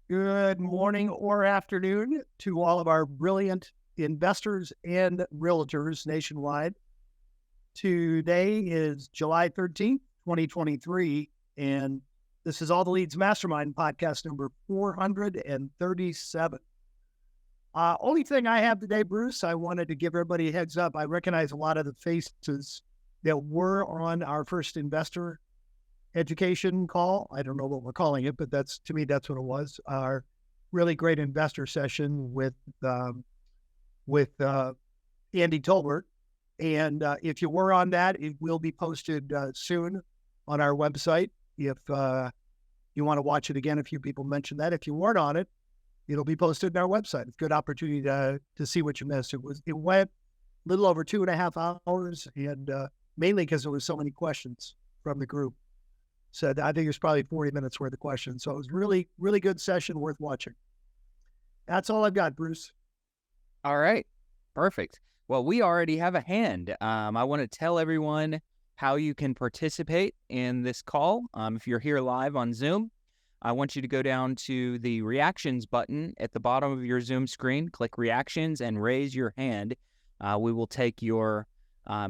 Good morning or afternoon to all of our brilliant investors and realtors nationwide. Today is July 13th, 2023, and this is All the Leads Mastermind podcast number 437. Only thing I have today, Bruce, I wanted to give everybody a heads up. I recognize a lot of the faces that were on our first investor education call. I don't know what we're calling it, but that's what it was. Our really great investor session with Andy Tolbert. And if you were on that, it will be posted soon on our website. If you want to watch it again, a few people mentioned that. If you weren't on it, it'll be posted on our website. It's a good opportunity to see what you missed. It went a little over 2.5 hours, and mainly because there was so many questions from the group. So I think it's probably 40 minutes worth of questions. So it was really, really good session, worth watching. That's all I've got, Bruce. All right. Perfect. Well, we already have a hand. I want to tell everyone how you can participate in this call. If you're here live on Zoom, I want you to go down to the reactions button at the bottom of your Zoom screen, click reactions and raise your hand. We will take your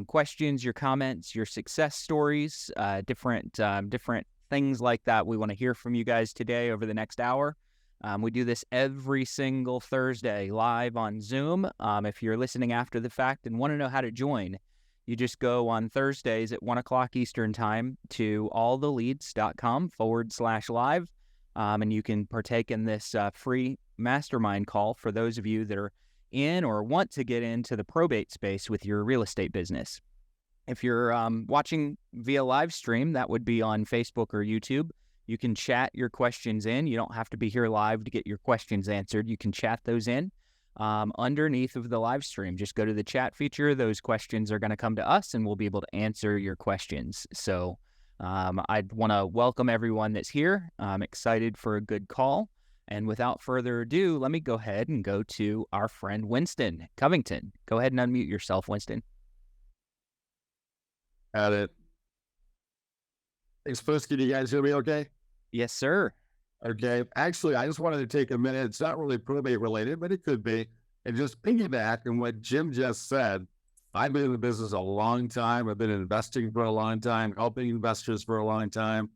questions, your comments, your success stories, different things like that. We want to hear from you guys today over the next hour. We do this every single Thursday live on Zoom. If you're listening after the fact and want to know how to join, you just go on Thursdays at 1 o'clock Eastern time to alltheleads.com/live. And you can partake in this free mastermind call for those of you that are in or want to get into the probate space with your real estate business. If you're watching via live stream, that would be on Facebook or YouTube. You can chat your questions in. You don't have to be here live to get your questions answered. You can chat those in underneath of the live stream. Just go to the chat feature. Those questions are going to come to us, and we'll be able to answer your questions. So I'd want to welcome everyone that's here. I'm excited for a good call. And without further ado, let me go ahead and go to our friend Winston Covington. Go ahead and unmute yourself, Winston. Got it. Thanks, folks. Can you guys hear me okay? Yes, sir. Okay. Actually, I just wanted to take a minute. It's not really probate related, but it could be. And just piggyback on what Jim just said. I've been in the business a long time. I've been investing for a long time, helping investors for a long time,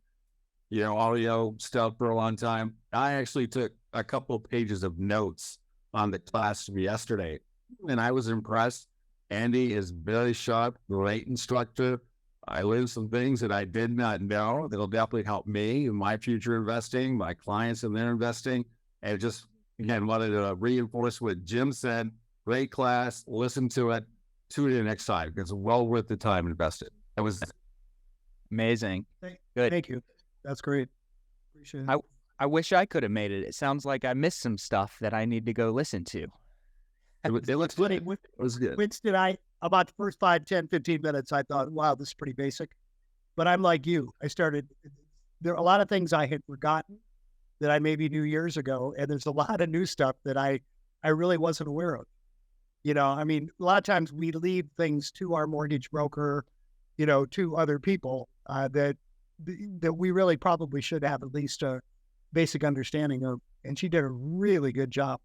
audio stuff for a long time. I actually took a couple of pages of notes on the class from yesterday, and I was impressed. Andy is very sharp, great instructor. I learned some things that I did not know that'll definitely help me in my future investing, my clients in their investing. And just, again, wanted to reinforce what Jim said. Great class. Listen to it. Tune in next time. It's well worth the time invested. That was amazing. Good. Thank you. That's great. Appreciate it. I wish I could have made it. It sounds like I missed some stuff that I need to go listen to. It was good. It was good. Winston, about the first 5, 10, 15 minutes, I thought, wow, this is pretty basic. But I'm like you. There are a lot of things I had forgotten that I maybe knew years ago. And there's a lot of new stuff that I really wasn't aware of. A lot of times we leave things to our mortgage broker, to other people that we really probably should have at least a basic understanding of. And she did a really good job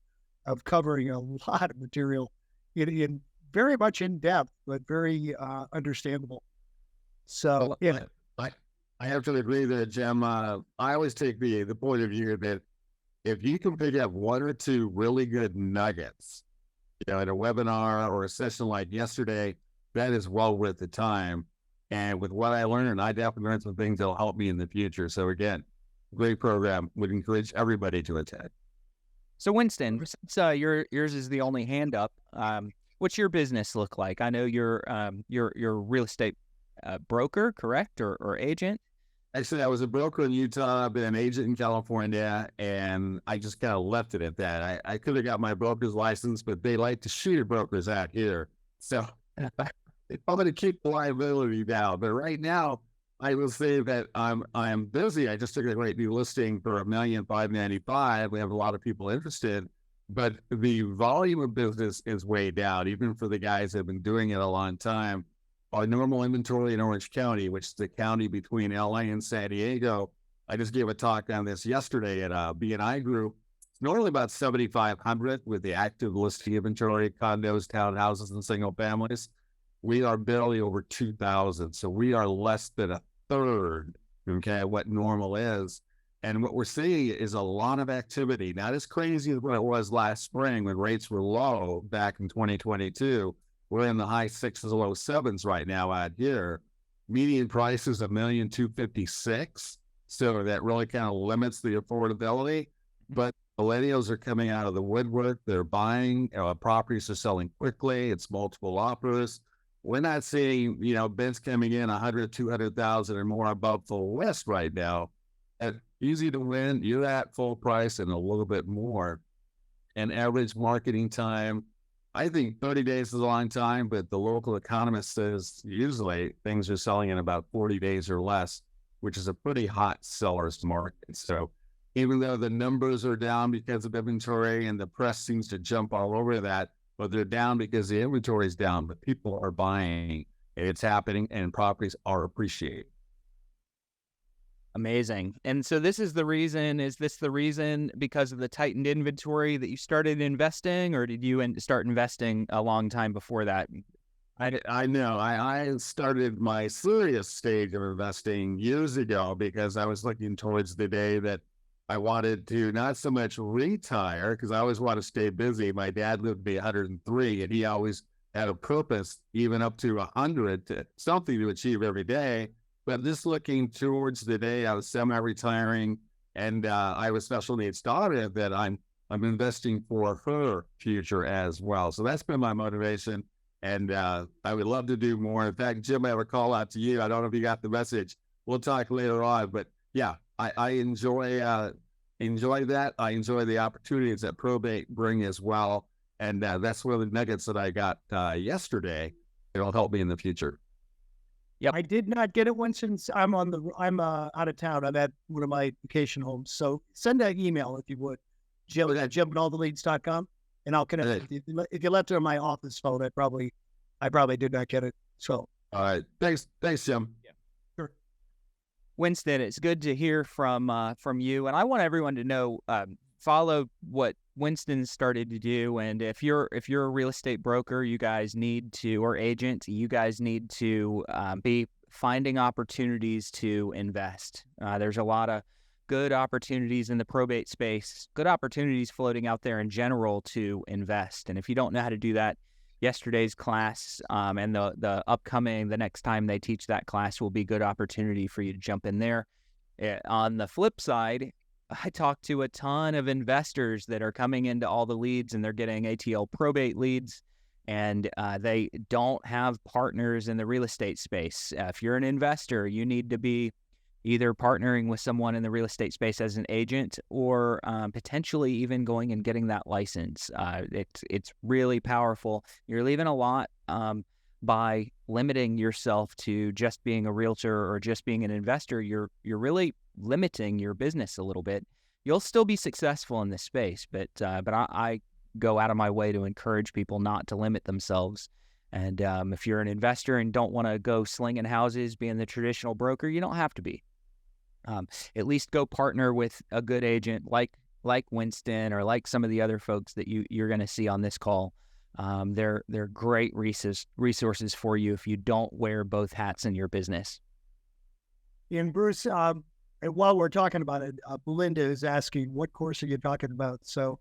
of covering a lot of material in very much in depth, but very understandable. So, yeah. I have to agree that, Jim. I always take the point of view that if you can pick up one or two really good nuggets, at a webinar or a session like yesterday, that is well worth the time. And with what I learned, I definitely learned some things that'll help me in the future. So again, great program. Would encourage everybody to attend. So Winston, since yours is the only hand up, what's your business look like? I know you're a real estate broker, correct, or agent? Actually, I was a broker in Utah. I've been an agent in California, and I just kind of left it at that. I could have got my broker's license, but they like to shoot at brokers out here. So I'm going to keep the liability down. But right now, I will say that I'm busy. I just took a great new listing for $1,595,000. We have a lot of people interested, but the volume of business is way down, even for the guys that have been doing it a long time. Our normal inventory in Orange County, which is the county between LA and San Diego. I just gave a talk on this yesterday at a BNI group. It's normally about 7,500 with the active listing inventory, condos, townhouses, and single families. We are barely over 2,000. So we are less than a third, okay, of what normal is. And what we're seeing is a lot of activity, not as crazy as what it was last spring when rates were low back in 2022. We're in the high sixes, low sevens right now out here. Median price is $1,256,000. So that really kind of limits the affordability. But millennials are coming out of the woodwork. They're buying, properties are selling quickly. It's multiple offers. We're not seeing, bids coming in 100, 200,000 or more above full list right now. And easy to win. You're at full price and a little bit more. And average marketing time, I think 30 days is a long time, but the local economist says usually things are selling in about 40 days or less, which is a pretty hot seller's market. So even though the numbers are down because of inventory and the press seems to jump all over that, but they're down because the inventory is down, but people are buying. It's happening and properties are appreciating. Amazing. And so is this the reason because of the tightened inventory that you started investing, or did you start investing a long time before that? I know. I started my serious stage of investing years ago because I was looking towards the day that I wanted to not so much retire, because I always want to stay busy. My dad lived to be 103, and he always had a purpose, even up to 100, to something to achieve every day. But this looking towards the day I was semi-retiring, and I have a special needs daughter that I'm investing for her future as well. So that's been my motivation, and I would love to do more. In fact, Jim, I have a call out to you. I don't know if you got the message. We'll talk later on, but yeah, I enjoy that. I enjoy the opportunities that probate bring as well, and that's one of the nuggets that I got yesterday. It'll help me in the future. Yep. I did not get it once since I'm out of town. I'm at one of my vacation homes. So send an email if you would, Jim at jim@alltheleads.com, and I'll connect with you. If you left it on my office phone, I probably did not get it. So all right, thanks, Jim. Yeah. Sure. Winston, it's good to hear from you, and I want everyone to know, follow what Winston started to do. And if you're a real estate broker, you guys need to, or agent, you guys need to be finding opportunities to invest. There's a lot of good opportunities in the probate space, good opportunities floating out there in general to invest. And if you don't know how to do that, yesterday's class and the next time they teach that class will be good opportunity for you to jump in there. On the flip side, I talk to a ton of investors that are coming into all the leads, and they're getting ATL probate leads, and they don't have partners in the real estate space. If you're an investor, you need to be either partnering with someone in the real estate space as an agent, or potentially even going and getting that license. It's really powerful. You're leaving a lot by limiting yourself to just being a realtor or just being an investor. You're really limiting your business a little bit. You'll still be successful in this space, but I go out of my way to encourage people not to limit themselves. And if you're an investor and don't want to go slinging houses, being the traditional broker, you don't have to be. At least go partner with a good agent like Winston, or like some of the other folks that you're going to see on this call. They're great resources for you if you don't wear both hats in your business. And Bruce, while we're talking about it, Belinda is asking, what course are you talking about? So,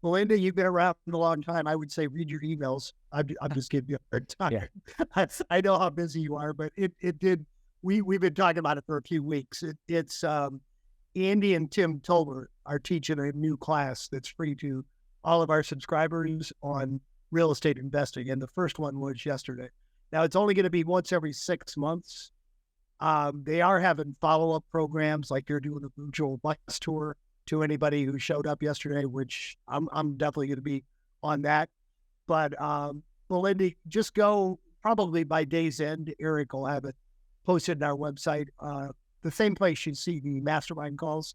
Belinda, you've been around a long time. I would say read your emails. I'm just giving you a hard time. Yeah. I know how busy you are, but it did. We've been talking about it for a few weeks. It's Andy and Tim Tolbert are teaching a new class that's free to all of our subscribers on real estate investing, and the first one was yesterday. Now, it's only going to be once every 6 months. They are having follow-up programs, like they're doing a virtual bus tour to anybody who showed up yesterday, which I'm definitely going to be on that. But Belinda, just go probably by day's end. Eric will have it posted on our website. The same place you see the mastermind calls.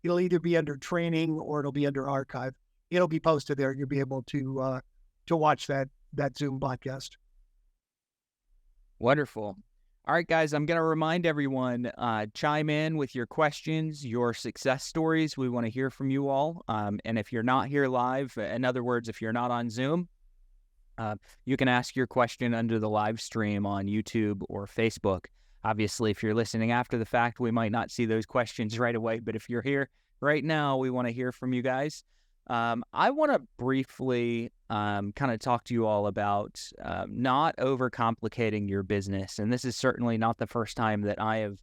It'll either be under training or it'll be under archive. It'll be posted there. You'll be able to watch that Zoom podcast. Wonderful. All right, guys, I'm going to remind everyone, chime in with your questions, your success stories. We want to hear from you all. And if you're not here live, in other words, if you're not on Zoom, you can ask your question under the live stream on YouTube or Facebook. Obviously, if you're listening after the fact, we might not see those questions right away. But if you're here right now, we want to hear from you guys. I want to briefly kind of talk to you all about not overcomplicating your business. And this is certainly not the first time that I have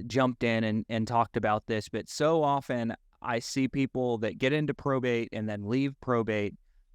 jumped in and talked about this, but so often I see people that get into probate and then leave probate,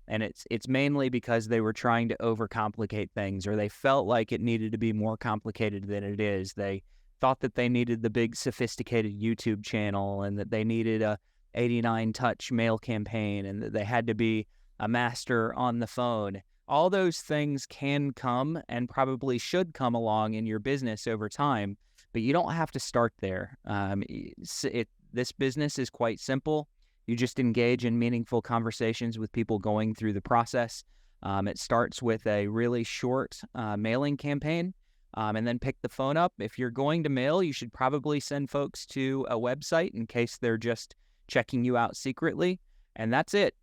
and it's mainly because they were trying to overcomplicate things, or they felt like it needed to be more complicated than it is. They thought that they needed the big sophisticated YouTube channel, and that they needed a 89 touch mail campaign, and that they had to be a master on the phone. All those things can come and probably should come along in your business over time, but you don't have to start there. This business is quite simple. You just engage in meaningful conversations with people going through the process. It starts with a really short mailing campaign, and then pick the phone up. If you're going to mail, you should probably send folks to a website in case they're just checking you out secretly, and that's it.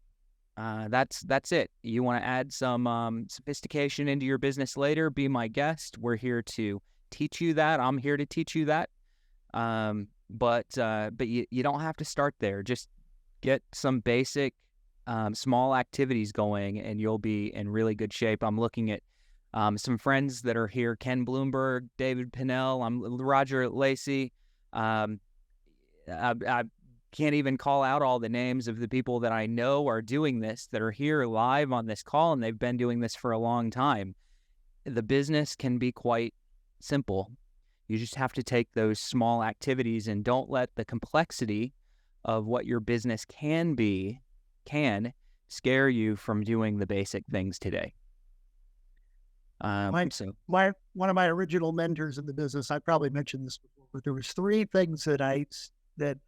That's it. You want to add some sophistication into your business later, be my guest. We're here to teach you that. I'm here to teach you that. But you don't have to start there. Just get some basic small activities going, and you'll be in really good shape. I'm looking at some friends that are here: Ken Bloomberg, David Pinnell, Roger Lacey. I can't even call out all the names of the people that I know are doing this, that are here live on this call, and they've been doing this for a long time. The business can be quite simple. You just have to take those small activities, and don't let the complexity of what your business can scare you from doing the basic things today. One of my original mentors in the business, I probably mentioned this before, but there was three things that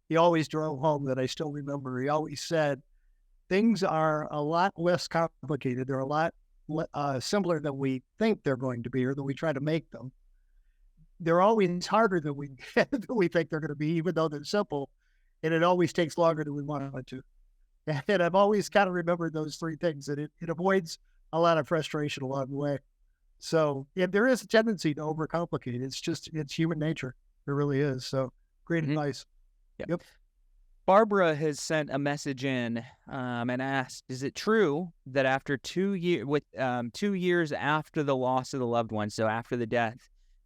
he always drove home that I still remember. He always said, things are a lot less complicated. They're a lot simpler than we think they're going to be, or than we try to make them. They're always harder than we think they're going to be, even though they're simple. And it always takes longer than we want it to. And I've always kind of remembered those three things, and it avoids a lot of frustration along the way. So there is a tendency to overcomplicate. It's human nature. It really is. So great advice. Yep. Barbara has sent a message in and asked, is it true that after 2 years after the loss of the loved one, so after the death,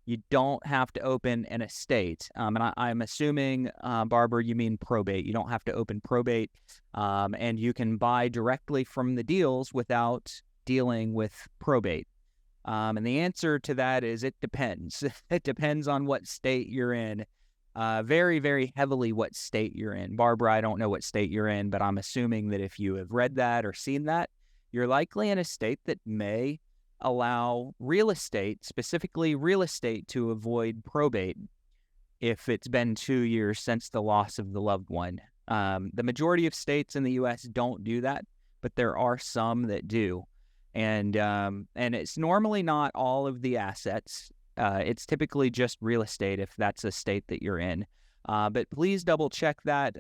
you don't have to open an estate? And I'm assuming, Barbara, you mean probate. You don't have to open probate, and you can buy directly from the deals without dealing with probate. And the answer to that is it depends. It depends on what state you're in. Very, very heavily what state you're in. Barbara, I don't know what state you're in, but I'm assuming that if you have read that or seen that, you're likely in a state that may allow real estate, specifically real estate, to avoid probate if it's been 2 years since the loss of the loved one. The majority of states in the U.S. don't do that, but there are some that do. And it's normally not all of the assets. It's typically just real estate if that's a state that you're in. But please double check that.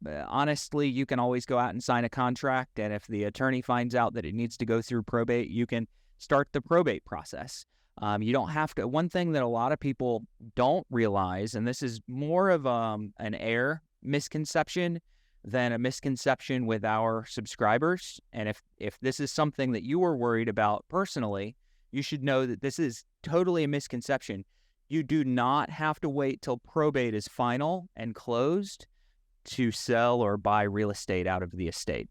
Honestly, you can always go out and sign a contract, and if the attorney finds out that it needs to go through probate, you can start the probate process. You don't have to. One thing that a lot of people don't realize, and this is more of an error misconception than a misconception with our subscribers, and if this is something that you were worried about personally, you should know that this is totally a misconception. You do not have to wait till probate is final and closed to sell or buy real estate out of the estate.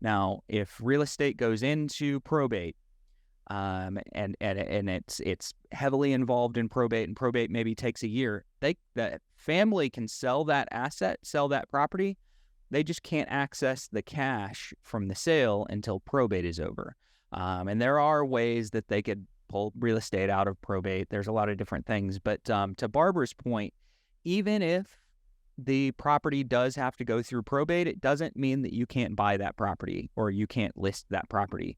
Now, if real estate goes into probate, and it's heavily involved in probate, and probate maybe takes a year, the family can sell that asset, sell that property. They just can't access the cash from the sale until probate is over. And there are ways that they could pull real estate out of probate. There's a lot of different things. But to Barbara's point, even if the property does have to go through probate, it doesn't mean that you can't buy that property or you can't list that property.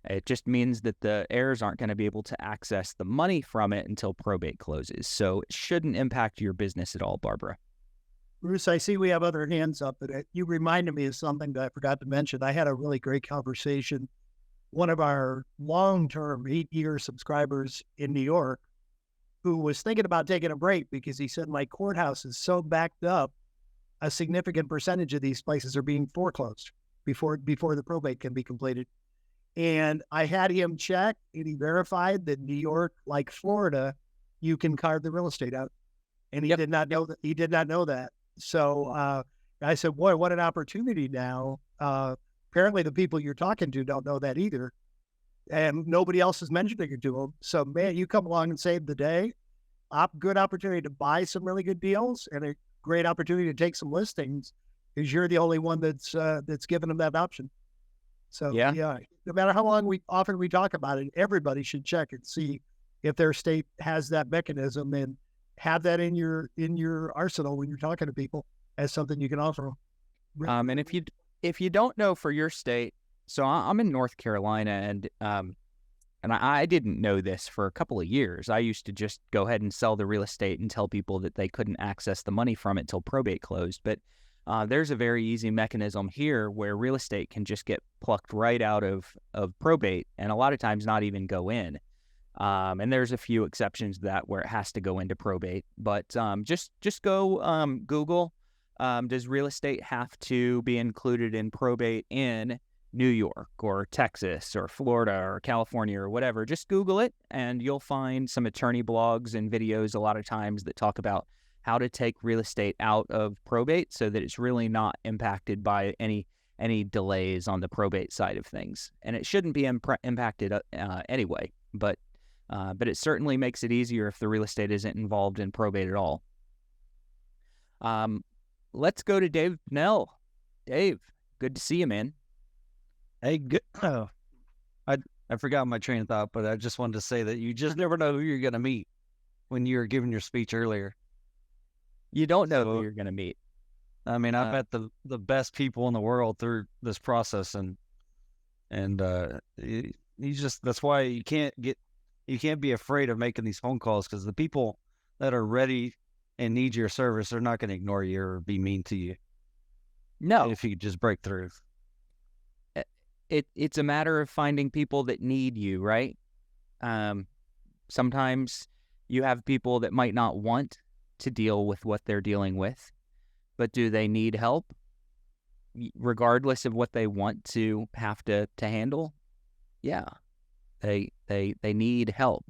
It just means that the heirs aren't going to be able to access the money from it until probate closes. So it shouldn't impact your business at all, Barbara. Bruce, I see we have other hands up, but you reminded me of something that I forgot to mention. I had a really great conversation. One of our long-term 8-year subscribers in New York who was thinking about taking a break because he said, my courthouse is so backed up, a significant percentage of these places are being foreclosed before the probate can be completed. And I had him check, and he verified that New York, like Florida, you can carve the real estate out. And he did not know that. He did not know that. So I said, boy, what an opportunity now. Apparently the people you're talking to don't know that either. And nobody else is mentioning it to them. So, man, you come along and save the day. Good opportunity to buy some really good deals, and a great opportunity to take some listings because you're the only one that's given them that option. So, yeah, no matter how often we talk about it, everybody should check and see if their state has that mechanism and have that in your arsenal when you're talking to people as something you can offer them. And if you don't know for your state, so I'm in North Carolina, and I didn't know this for a couple of years. I used to just go ahead and sell the real estate and tell people that they couldn't access the money from it till probate closed. But there's a very easy mechanism here where real estate can just get plucked right out of probate, and a lot of times not even go in. And there's a few exceptions to that where it has to go into probate. But just go Google, does real estate have to be included in probate in New York or Texas or Florida or California or whatever? Just Google it, and you'll find some attorney blogs and videos a lot of times that talk about how to take real estate out of probate so that it's really not impacted by any delays on the probate side of things. And it shouldn't be impacted anyway, but it certainly makes it easier if the real estate isn't involved in probate at all. Let's go to Dave Pennell. Dave, good to see you, man. Hey, good. I forgot my train of thought, but I just wanted to say that you just never know who you're going to meet when you were giving your speech earlier. You don't know who you're going to meet. I mean, I've met the best people in the world through this process, and that's why you can't be afraid of making these phone calls, because the people that are ready and need your service are not going to ignore you or be mean to you. No, if you could just break through. It's a matter of finding people that need you, right? Sometimes you have people that might not want to deal with what they're dealing with, but do they need help? Regardless of what they want to have to handle, yeah, they need help,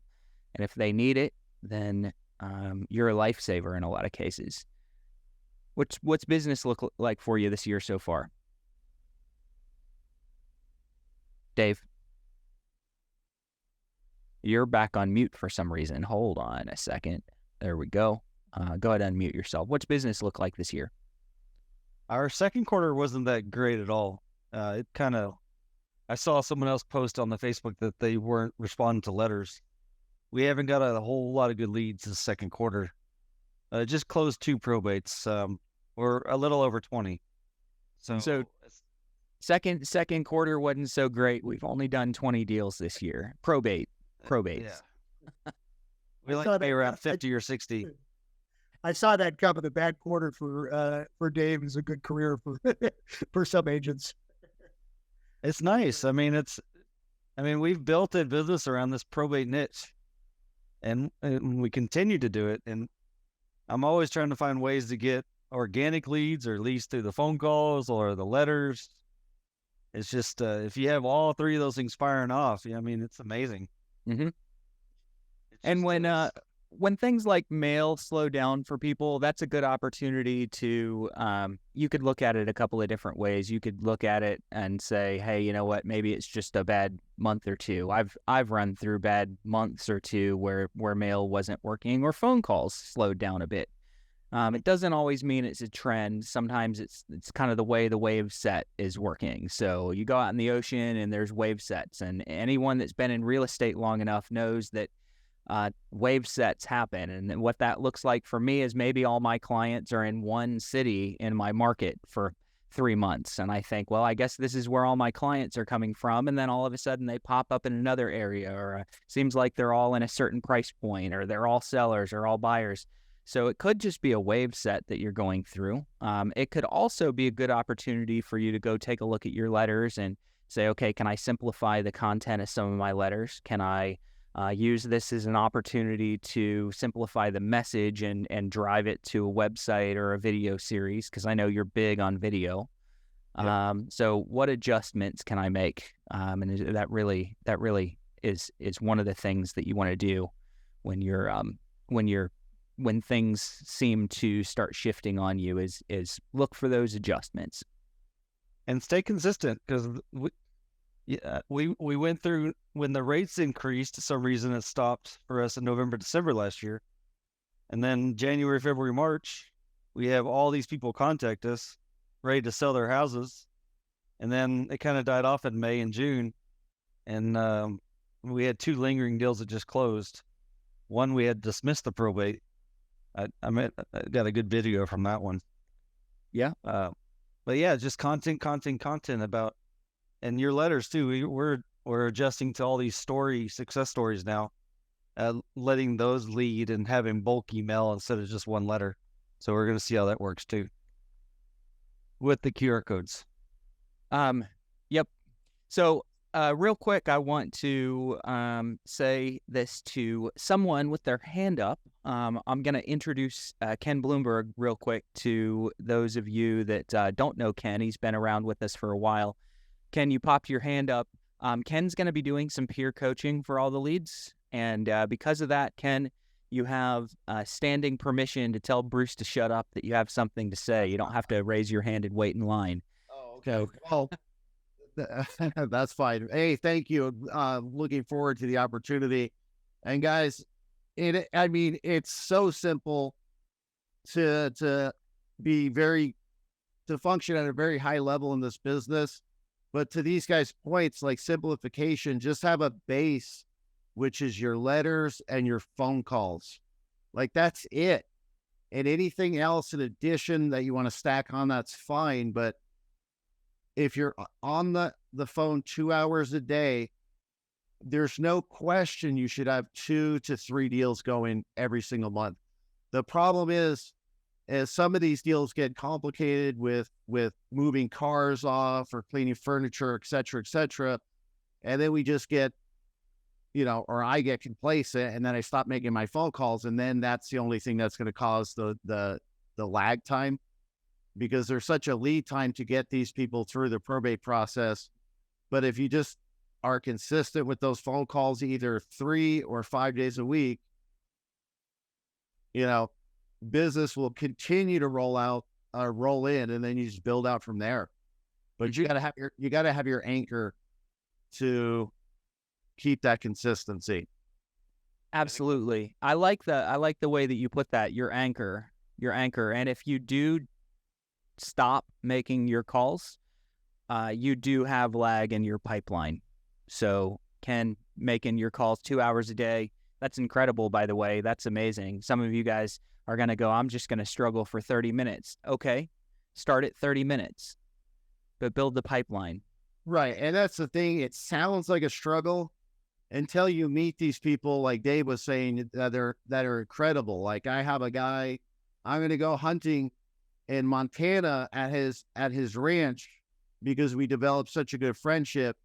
and if they need it, then you're a lifesaver in a lot of cases. What's business look like for you this year so far? Dave, you're back on mute for some reason. Hold on a second. There we go. Go ahead and unmute yourself. What's business look like this year? Our second quarter wasn't that great at all. I saw someone else post on the Facebook that they weren't responding to letters. We haven't got a whole lot of good leads this second quarter. Just closed 2 probates. We're a little over 20. So second quarter wasn't so great. We've only done 20 deals this year. Probates. Yeah. We like to pay around 50 or 60. I saw that coming. A bad quarter for Dave is a good career for some agents. It's nice. I mean, we've built a business around this probate niche, and we continue to do it. And I'm always trying to find ways to get organic leads, or leads through the phone calls or the letters. It's just, if you have all 3 of those things firing off, I mean, it's amazing. Mm-hmm. And when things like mail slow down for people, that's a good opportunity to, you could look at it a couple of different ways. You could look at it and say, hey, you know what, maybe it's just a bad month or two. I've run through bad months or two where mail wasn't working or phone calls slowed down a bit. It doesn't always mean it's a trend. Sometimes it's kind of the way the wave set is working. So you go out in the ocean and there's wave sets, and anyone that's been in real estate long enough knows that wave sets happen. And what that looks like for me is maybe all my clients are in one city in my market for 3 months. And I think, well, I guess this is where all my clients are coming from. And then all of a sudden they pop up in another area, or seems like they're all in a certain price point, or they're all sellers or all buyers. So it could just be a wave set that you're going through. It could also be a good opportunity for you to go take a look at your letters and say, okay, can I simplify the content of some of my letters? Can I use this as an opportunity to simplify the message and drive it to a website or a video series? Because I know you're big on video. Yeah. So what adjustments can I make? And that really is one of the things that you want to do when things seem to start shifting on you, is look for those adjustments and stay consistent, because we went through when the rates increased. For some reason it stopped for us in November, December last year, and then January, February, March, we have all these people contact us ready to sell their houses, and then it kind of died off in May and June, and we had 2 lingering deals that just closed. One, we had dismissed the probate. I got a good video from that one. Yeah. But yeah, just content about, and your letters too. We're adjusting to all these success stories now, letting those lead and having bulk email instead of just one letter. So we're going to see how that works too with the QR codes. Yep. So real quick, I want to say this to someone with their hand up. I'm going to introduce Ken Bloomberg real quick to those of you that don't know Ken. He's been around with us for a while. Ken, you popped your hand up. Ken's going to be doing some peer coaching for all the leads. And because of that, Ken, you have standing permission to tell Bruce to shut up, that you have something to say. You don't have to raise your hand and wait in line. Oh, okay. Well, that's fine. Hey, thank you. Looking forward to the opportunity. And guys, it's so simple to function at a very high level in this business. But to these guys' points, like simplification, just have a base, which is your letters and your phone calls. Like, that's it. And anything else in addition that you want to stack on, that's fine. But if you're on the phone 2 hours a day, there's no question you should have 2 to 3 deals going every single month. The problem is, as some of these deals get complicated with moving cars off or cleaning furniture, et cetera, and then we just get, or I get complacent, and then I stop making my phone calls, and then that's the only thing that's going to cause the lag time, because there's such a lead time to get these people through the probate process. But if you just are consistent with those phone calls, either 3 or 5 days a week, business will continue to roll in, and then you just build out from there. But you gotta have your anchor to keep that consistency. Absolutely. I like the way that you put that, your anchor. And if you do stop making your calls, you do have lag in your pipeline. So Ken, making your calls 2 hours a day, that's incredible, by the way. That's amazing. Some of you guys are going to go, I'm just going to struggle for 30 minutes. Okay, start at 30 minutes, but build the pipeline. Right, and that's the thing. It sounds like a struggle until you meet these people, like Dave was saying, that are incredible. Like, I have a guy, I'm going to go hunting in Montana at his ranch because we developed such a good friendship.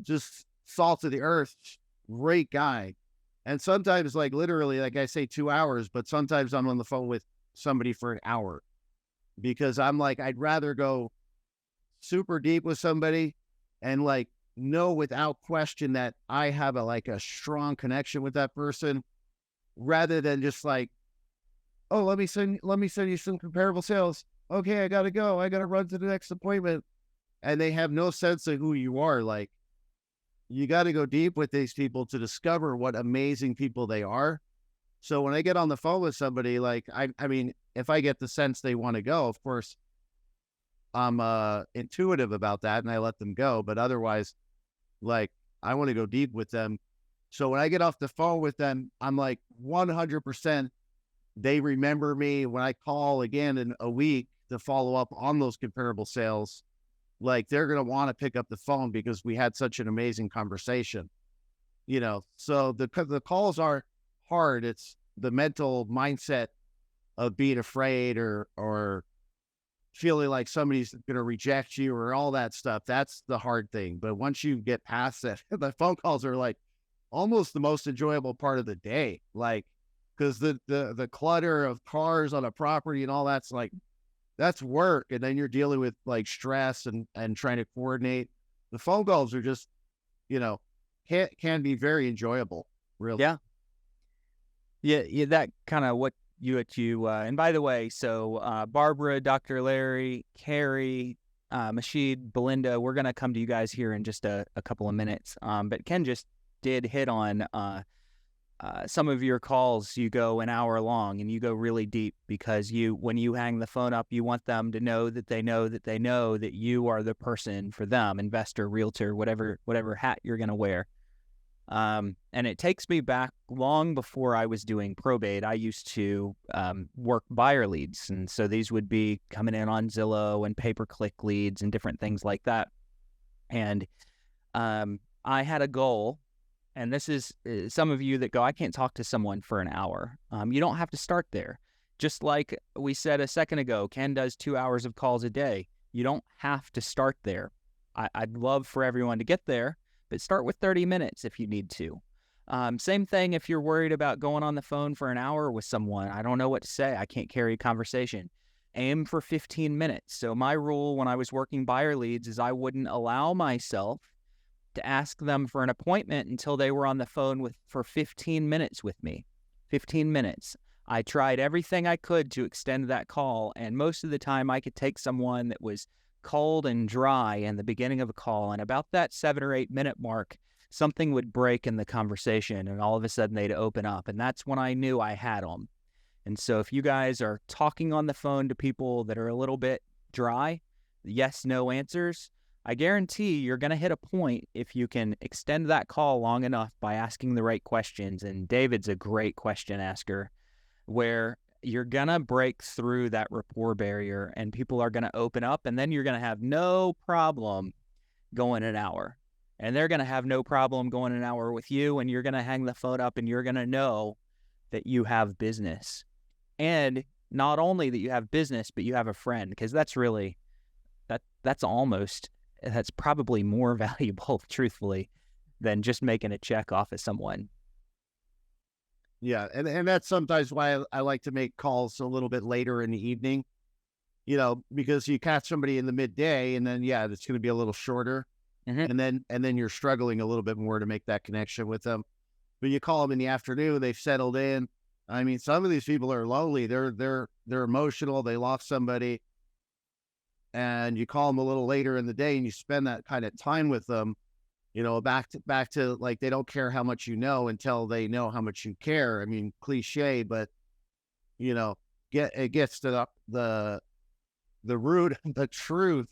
Just salt of the earth, great guy. And sometimes, like, literally, like I say 2 hours, but sometimes I'm on the phone with somebody for an hour, because I'm like, I'd rather go super deep with somebody and like know without question that I have a strong connection with that person, rather than just like, oh, let me send you some comparable sales. Okay, I gotta go. I gotta run to the next appointment. And they have no sense of who you are. Like, you got to go deep with these people to discover what amazing people they are. So when I get on the phone with somebody, like, I mean, if I get the sense they want to go, of course, I'm intuitive about that and I let them go. But otherwise, like, I want to go deep with them. So when I get off the phone with them, I'm like 100% they remember me. When I call again in a week, to follow up on those comparable sales, like they're going to want to pick up the phone because we had such an amazing conversation, so the calls are hard. It's the mental mindset of being afraid or feeling like somebody's going to reject you or all that stuff. That's the hard thing. But once you get past that, the phone calls are like almost the most enjoyable part of the day. Like, because the clutter of cars on a property and all that's work. And then you're dealing with like stress and trying to coordinate. The phone calls are just, can be very enjoyable, really. Yeah, that kind of what you and by the way, so Barbara, Dr. Larry, Carrie, Mashid, Belinda, we're gonna come to you guys here in just a couple of minutes. But Ken just did hit on some of your calls. You go an hour long and you go really deep because when you hang the phone up, you want them to know that they know that they know that you are the person for them, investor, realtor, whatever hat you're gonna wear. And it takes me back long before I was doing probate. I used to work buyer leads. And so these would be coming in on Zillow and pay-per-click leads and different things like that. And I had a goal. And this is some of you that go, I can't talk to someone for an hour. You don't have to start there. Just like we said a second ago, Ken does 2 hours of calls a day. You don't have to start there. I'd love for everyone to get there. But start with 30 minutes if you need to. Same thing if you're worried about going on the phone for an hour with someone. I don't know what to say. I can't carry a conversation. Aim for 15 minutes. So my rule when I was working buyer leads is I wouldn't allow myself to ask them for an appointment until they were on the phone for 15 minutes with me. 15 minutes. I tried everything I could to extend that call, and most of the time I could take someone that was cold and dry in the beginning of a call, and about that 7 or 8 minute mark, something would break in the conversation, and all of a sudden they'd open up, and that's when I knew I had them. And so if you guys are talking on the phone to people that are a little bit dry, yes, no answers, I guarantee you're going to hit a point if you can extend that call long enough by asking the right questions. And David's a great question asker, where you're going to break through that rapport barrier and people are going to open up, and then you're going to have no problem going an hour. And they're going to have no problem going an hour with you, and you're going to hang the phone up and you're going to know that you have business. And not only that you have business, but you have a friend, because that's really, that's probably more valuable, truthfully, than just making a check off of someone. Yeah, and that's sometimes why I like to make calls a little bit later in the evening, because you catch somebody in the midday, and then it's going to be a little shorter, and then you're struggling a little bit more to make that connection with them. But you call them in the afternoon, they've settled in. I mean, some of these people are lonely. They're emotional. They lost somebody, and you call them a little later in the day, and you spend that kind of time with them. Back to like, they don't care how much you know until they know how much you care. I mean, cliche, but it gets to the root, the truth,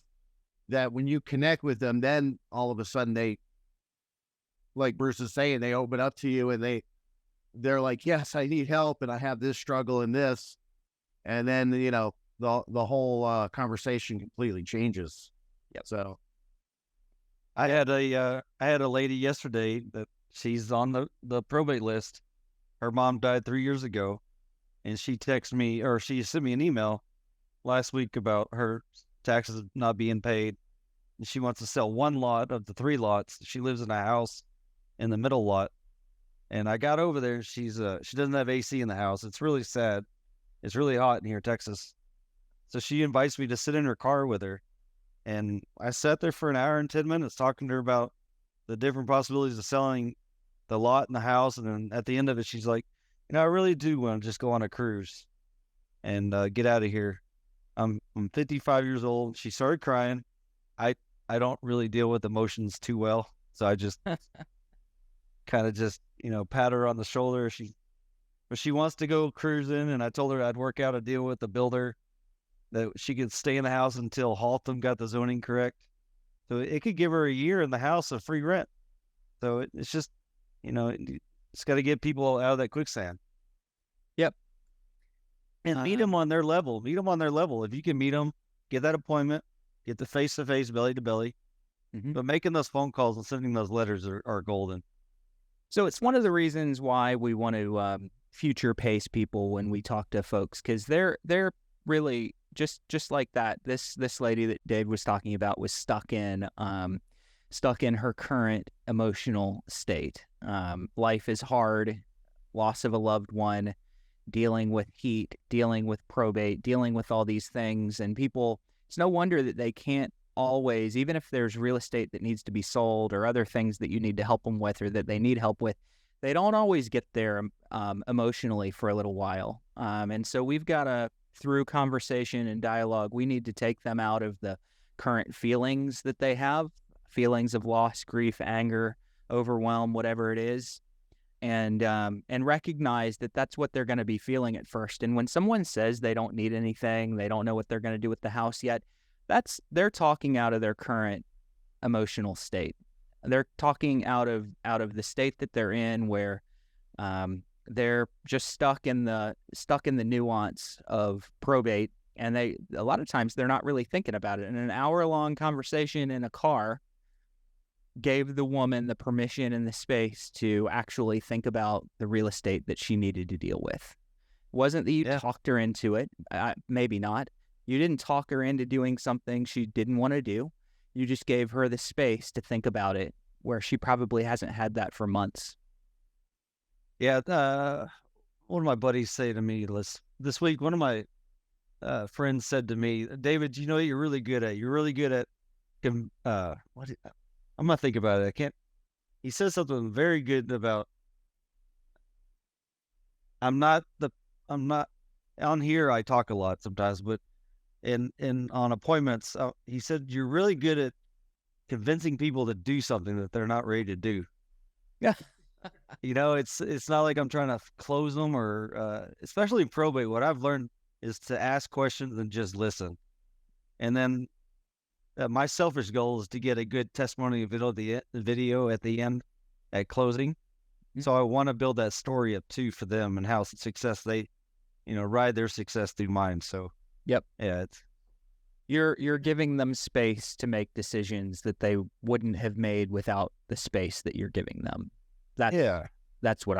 that when you connect with them, then all of a sudden they, like Bruce is saying, they open up to you and they're like, yes, I need help and I have this struggle and this, and then the whole conversation completely changes. Yep. So. I had a lady yesterday that she's on the probate list. Her mom died 3 years ago, and she texted me, or she sent me an email last week about her taxes not being paid. And she wants to sell one lot of the 3 lots. She lives in a house in the middle lot. And I got over there. She doesn't have AC in the house. It's really sad. It's really hot in here, Texas. So she invites me to sit in her car with her. And I sat there for an hour and 10 minutes talking to her about the different possibilities of selling the lot and the house. And then at the end of it, she's like, I really do want to just go on a cruise and get out of here. I'm 55 years old. She started crying. I don't really deal with emotions too well. So I just kind of just, pat her on the shoulder. But she wants to go cruising. And I told her I'd work out a deal with the builder that she could stay in the house until Haltom got the zoning correct. So it could give her a year in the house of free rent. So it's just, it's got to get people out of that quicksand. Yep. and meet them on their level. Meet them on their level. If you can meet them, get that appointment, get the face-to-face, belly-to-belly. But making those phone calls and sending those letters are golden. So it's one of the reasons why we want to future pace people when we talk to folks, because they're really just like that. This lady that Dave was talking about was stuck in her current emotional state. Life is hard, loss of a loved one, dealing with heat, dealing with probate, dealing with all these things, and people. It's no wonder that they can't always, even if there's real estate that needs to be sold or other things that you need to help them with or that they need help with, they don't always get there emotionally for a little while. And so we've got to, through conversation and dialogue, we need to take them out of the current feelings that they have, feelings of loss, grief, anger, overwhelm, whatever it is, and recognize that that's what they're going to be feeling at first. And when someone says they don't need anything, they don't know what they're going to do with the house yet, they're talking out of their current emotional state. They're talking out of the state that they're in, where they're just stuck in the nuance of probate, and a lot of times they're not really thinking about it. And an hour-long conversation in a car gave the woman the permission and the space to actually think about the real estate that she needed to deal with. It wasn't that you talked her into it, maybe not. You didn't talk her into doing something she didn't want to do. You just gave her the space to think about it, where she probably hasn't had that for months. Yeah, one of my buddies said to me this week, one of my friends said to me, David, you know what you're really good at? You're really good at, I'm going to think about it. He says something very good about, I'm not on here. I talk a lot sometimes, but on appointments, he said, you're really good at convincing people to do something that they're not ready to do. Yeah. It's not like I'm trying to close them or, especially in probate, what I've learned is to ask questions and just listen. And then my selfish goal is to get a good testimony video at the end at closing. Mm-hmm. So I want to build that story up too for them and how success they, ride their success through mine. So, yep. Yeah. You're giving them space to make decisions that they wouldn't have made without the space that you're giving them. That's what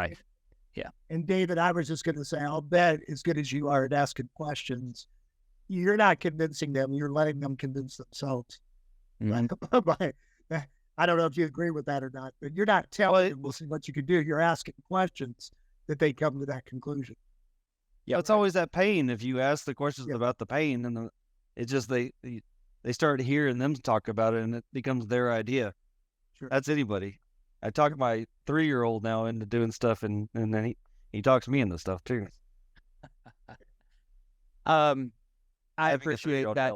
yeah. And David, I was just going to say, I'll bet as good as you are at asking questions, you're not convincing them. You're letting them convince themselves. Mm-hmm. I don't know if you agree with that or not, but you're not telling them what you can do. You're asking questions that they come to that conclusion. Yeah, it's always that pain. If you ask the questions about the pain, and it's just they start hearing them talk about it, and it becomes their idea. Sure. That's anybody. I talk my 3-year-old now into doing stuff, and then he talks me into stuff too. I appreciate that.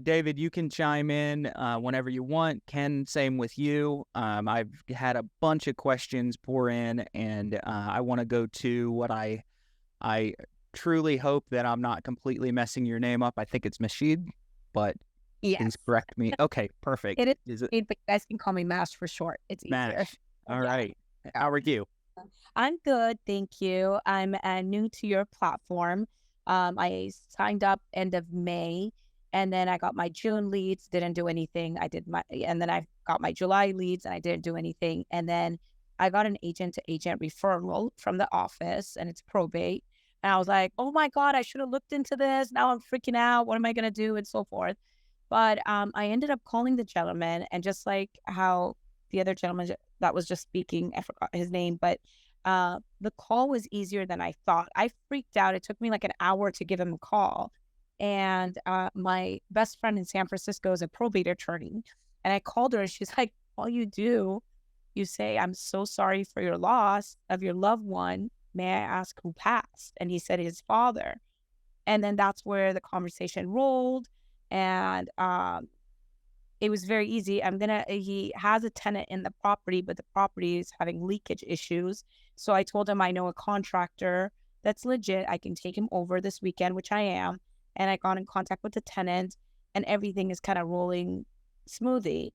David, you can chime in whenever you want. Ken, same with you. I've had a bunch of questions pour in, and I want to go to what I truly hope that I'm not completely messing your name up. I think it's Mashid, but please correct me. Okay, perfect. It is it? But you guys can call me Mash for short. It's easier. Mash. All right. How are you? I'm good, thank you. I'm new to your platform. I signed up end of May, and then I got my June leads, didn't do anything. And then I got my July leads, and I didn't do anything. And then I got an agent-to-agent referral from the office, and it's probate. And I was like, oh my God, I should have looked into this. Now I'm freaking out. What am I going to do? And so forth. But I ended up calling the gentleman, and just like how the other gentleman that was just speaking, I forgot his name, but the call was easier than I thought. I freaked out. It took me like an hour to give him a call. And my best friend in San Francisco is a probate attorney. And I called her, and she's like, all you do, you say, I'm so sorry for your loss of your loved one. May I ask who passed? And he said his father. And then that's where the conversation rolled. And it was very easy. He has a tenant in the property, but the property is having leakage issues. So I told him I know a contractor that's legit. I can take him over this weekend, which I am. And I got in contact with the tenant, and everything is kind of rolling smoothly.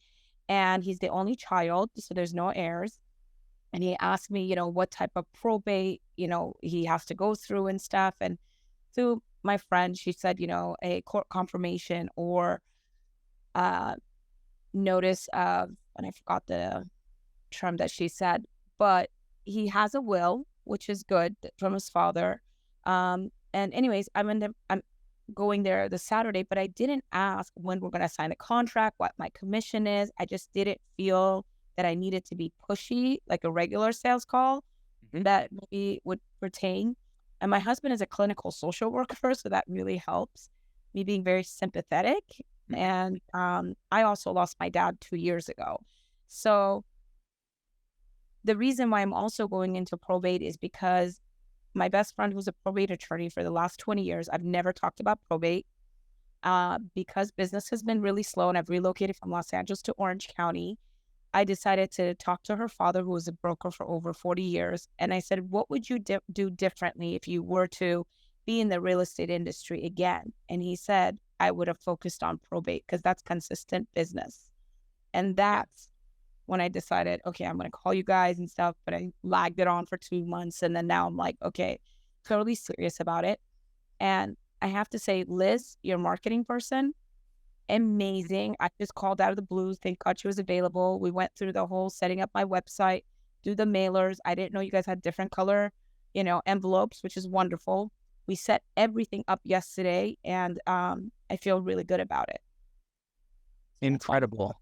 And he's the only child, so there's no heirs. And he asked me, what type of probate, he has to go through and stuff. And through my friend, she said, a court confirmation or notice of, and I forgot the term that she said, but he has a will, which is good from his father. And anyways, I'm going there this Saturday, but I didn't ask when we're going to sign a contract, what my commission is. I just didn't feel that I needed to be pushy, like a regular sales call that maybe would pertain. And my husband is a clinical social worker, so that really helps me being very sympathetic. And I also lost my dad 2 years ago. So the reason why I'm also going into probate is because my best friend who's a probate attorney for the last 20 years, I've never talked about probate because business has been really slow and I've relocated from Los Angeles to Orange County. I decided to talk to her father, who was a broker for over 40 years. And I said, what would you do differently if you were to be in the real estate industry again? And he said, I would have focused on probate because that's consistent business. And that's when I decided, okay, I'm going to call you guys and stuff, but I lagged it on for 2 months. And then now I'm like, okay, totally serious about it. And I have to say, Liz, your marketing person, amazing. I just called out of the blue. Thank God she was available. We went through the whole setting up my website, do the mailers. I didn't know you guys had different color, envelopes, which is wonderful. We set everything up yesterday, and I feel really good about it. Incredible.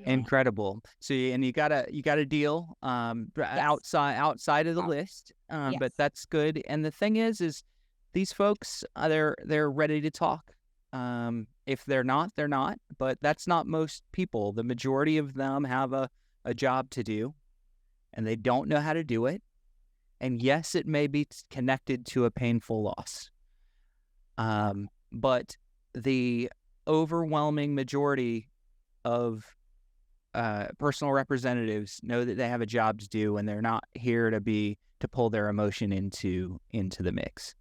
Incredible. So, and you got a deal outside of the list, but that's good. And the thing is these folks, they're ready to talk. If they're not, they're not. But that's not most people. The majority of them have a job to do, and they don't know how to do it. And yes, it may be connected to a painful loss. But the overwhelming majority of personal representatives know that they have a job to do, and they're not here to pull their emotion into the mix.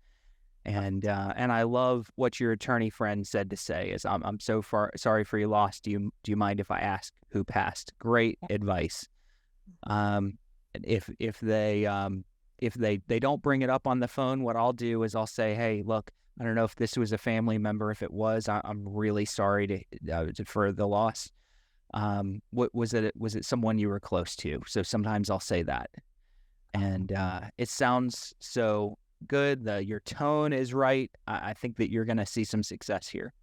And I love what your attorney friend said to say is, I'm so sorry for your loss. Do you mind if I ask who passed? Great advice. If they don't bring it up on the phone, what I'll do is I'll say, hey, look, I don't know if this was a family member. If it was, I'm really sorry for the loss. What was it? Was it someone you were close to? So sometimes I'll say that, and it sounds so good. Your tone is right. I think that you're going to see some success here.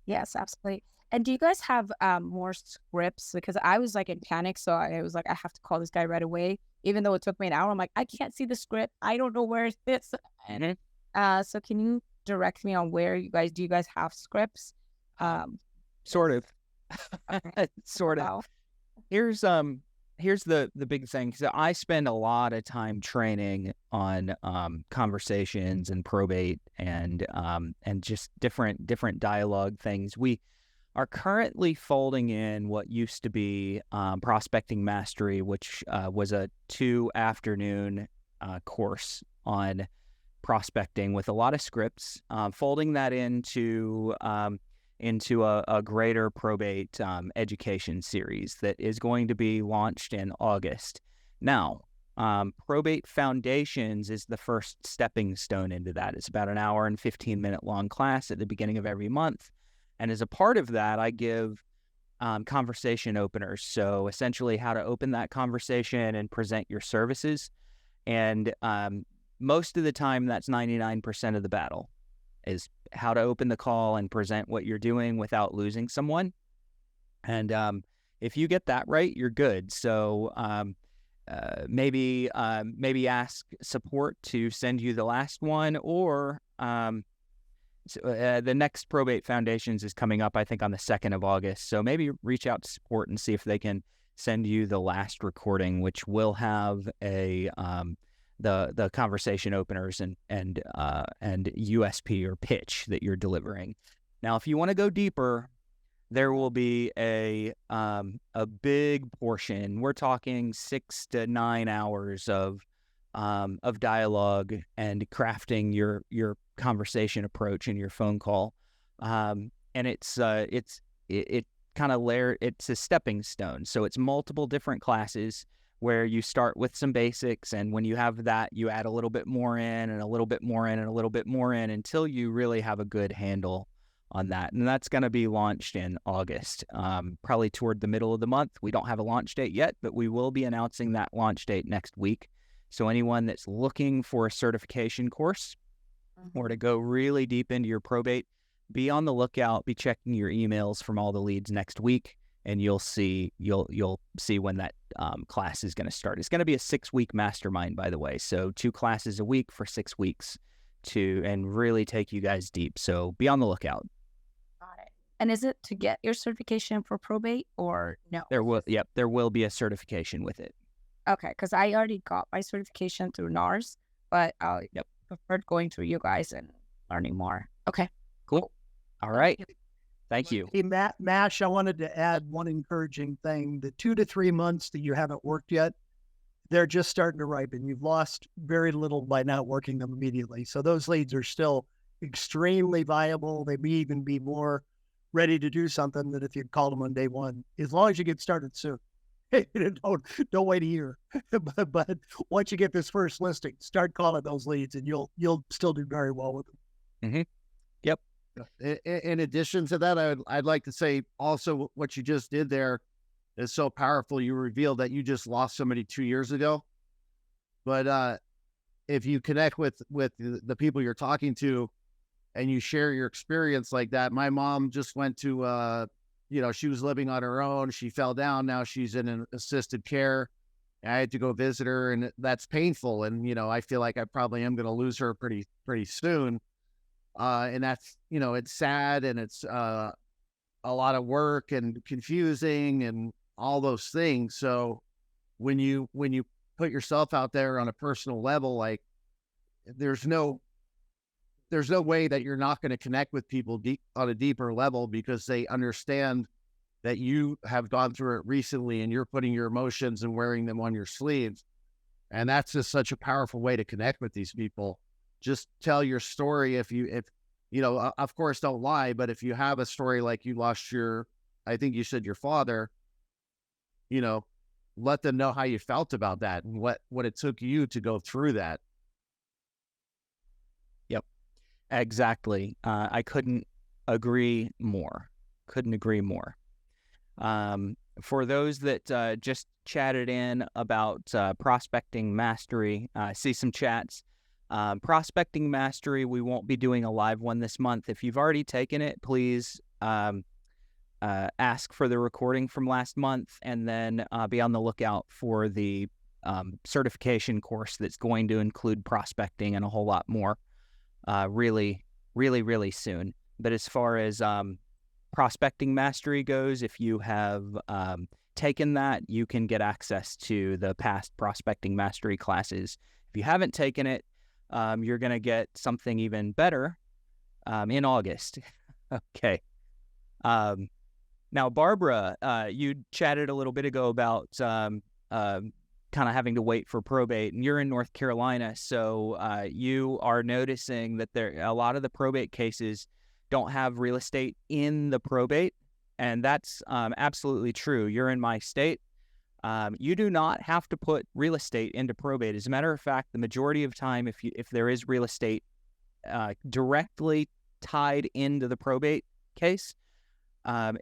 Yes, absolutely. And do you guys have more scripts? Because I was like in panic, so I was like, I have to call this guy right away. Even though it took me an hour, I'm like, I can't see the script. I don't know where it fits. So can you direct me on where do you guys have scripts? Sort of. Sort of. Wow. Here's the big thing. So I spend a lot of time training on conversations and probate and just different dialogue things. We are currently folding in what used to be Prospecting Mastery, which was a 2-afternoon course on prospecting with a lot of scripts, folding that into a greater probate education series that is going to be launched in August. Now, Probate Foundations is the first stepping stone into that. It's about an hour and 15-minute long class at the beginning of every month. And as a part of that, I give conversation openers. So essentially how to open that conversation and present your services. And most of the time, that's 99% of the battle, is how to open the call and present what you're doing without losing someone. And if you get that right, you're good. So maybe ask support to send you the last one, or the next Probate Foundations is coming up, I think, on the 2nd of August. So maybe reach out to support and see if they can send you the last recording, which will have the conversation openers and USP or pitch that you're delivering. Now, if you want to go deeper, there will be a big portion. We're talking 6 to 9 hours of dialogue and crafting your conversation approach in your phone call. And it's kind of it's a stepping stone. So it's multiple different classes. where you start with some basics, and when you have that, you add a little bit more in and a little bit more in and a little bit more in until you really have a good handle on that. And that's going to be launched in August, probably toward the middle of the month. We don't have a launch date yet, but we will be announcing that launch date next week. So anyone that's looking for a certification course or to go really deep into your probate, be on the lookout, be checking your emails from all the leads next week, and you'll see when that class is going to start. It's going to be a 6-week mastermind, by the way. So 2 classes a week for 6 weeks and really take you guys deep. So be on the lookout. Got it. And is it to get your certification for probate or no? There will be a certification with it. Okay, because I already got my certification through NARS, but I preferred going through you guys and learning more. Okay. Cool. All right. Thank you. Hey, Mash, I wanted to add one encouraging thing. The 2 to 3 months that you haven't worked yet, they're just starting to ripen. You've lost very little by not working them immediately. So those leads are still extremely viable. They may even be more ready to do something than if you'd called them on day one, as long as you get started soon. Don't wait a year. but once you get this first listing, start calling those leads, and you'll still do very well with them. Mm-hmm. Yep. In addition to that, I'd like to say also what you just did there is so powerful. You revealed that you just lost somebody 2 years ago, but if you connect with the people you're talking to, and you share your experience like that. My mom just went to she was living on her own. She fell down. Now she's in an assisted care. I had to go visit her, and that's painful. And, I feel like I probably am going to lose her pretty soon. And that's, it's sad, and it's a lot of work and confusing and all those things. So when you put yourself out there on a personal level, like there's no way that you're not going to connect with people on a deeper level, because they understand that you have gone through it recently and you're putting your emotions and wearing them on your sleeves. And that's just such a powerful way to connect with these people. Just tell your story. If of course, don't lie, but if you have a story like you lost I think you said your father, let them know how you felt about that and what it took you to go through that. Yep, exactly. I couldn't agree more. For those that just chatted in about Prospecting Mastery, I see some chats. Prospecting Mastery, we won't be doing a live one this month. If you've already taken it, please ask for the recording from last month, and then be on the lookout for the certification course that's going to include prospecting and a whole lot more really soon. But as far as Prospecting Mastery goes, if you have taken that, you can get access to the past Prospecting Mastery classes. If you haven't taken it, you're going to get something even better in August. Okay. Now, Barbara, you chatted a little bit ago about kind of having to wait for probate, and you're in North Carolina, so you are noticing that a lot of the probate cases don't have real estate in the probate, and that's absolutely true. You're in my state. You do not have to put real estate into probate. As a matter of fact, the majority of time, if there is real estate directly tied into the probate case,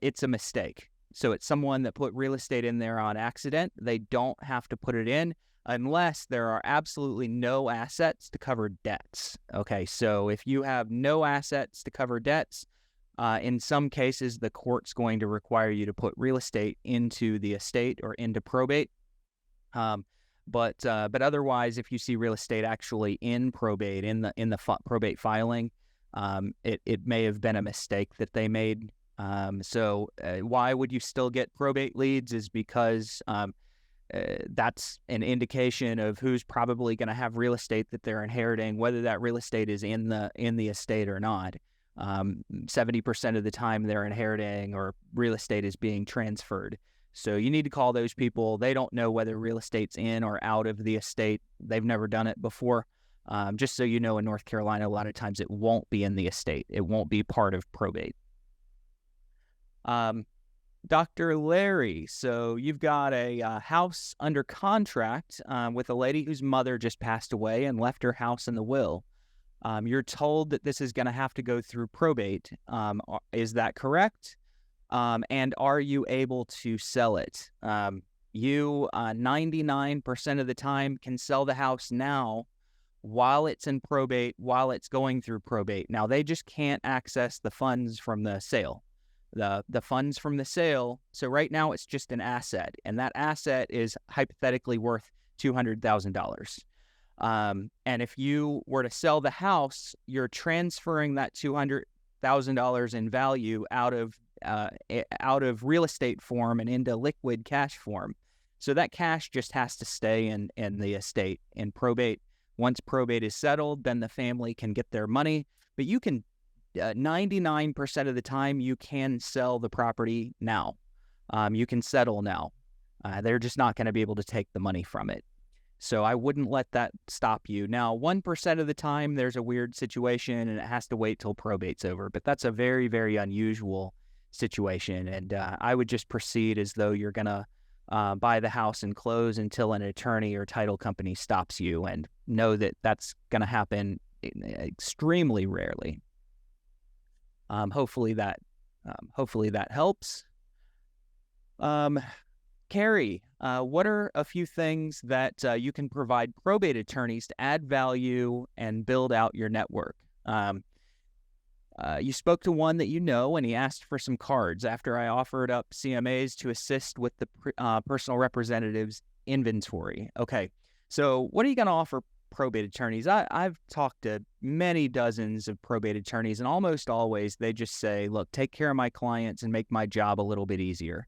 it's a mistake. So it's someone that put real estate in there on accident. They don't have to put it in unless there are absolutely no assets to cover debts. Okay, so if you have no assets to cover debts, in some cases, the court's going to require you to put real estate into the estate or into probate. But otherwise, if you see real estate actually in probate, in the probate filing, it may have been a mistake that they made. So why would you still get probate leads is because that's an indication of who's probably going to have real estate that they're inheriting, whether that real estate is in the estate or not. 70% of the time they're inheriting or real estate is being transferred. So you need to call those people. They don't know whether real estate's in or out of the estate. They've never done it before. Just so you know, in North Carolina, a lot of times it won't be in the estate. It won't be part of probate. Dr. Larry, so you've got a house under contract with a lady whose mother just passed away and left her house in the will. You're told that this is going to have to go through probate. Is that correct? And are you able to sell it? You 99% of the time can sell the house now while it's in probate, while it's going through probate. Now, they just can't access the funds from the sale. The funds from the sale. So right now it's just an asset, and that asset is hypothetically worth $200,000. And if you were to sell the house, you're transferring that $200,000 in value out of real estate form and into liquid cash form. So that cash just has to stay in the estate. In probate, once probate is settled, then the family can get their money. But you can 99% of the time, you can sell the property now. You can settle now. They're just not going to be able to take the money from it. So I wouldn't let that stop you. Now, 1% of the time, there's a weird situation and it has to wait till probate's over. But that's a very, very unusual situation. And I would just proceed as though you're going to buy the house and close until an attorney or title company stops you, and know that that's going to happen extremely rarely. Hopefully that helps. Carrie, what are a few things that you can provide probate attorneys to add value and build out your network? You spoke to one that you know, and he asked for some cards after I offered up CMAs to assist with the personal representative's inventory. Okay, so what are you going to offer probate attorneys? I've talked to many dozens of probate attorneys, and almost always they just say, look, take care of my clients and make my job a little bit easier.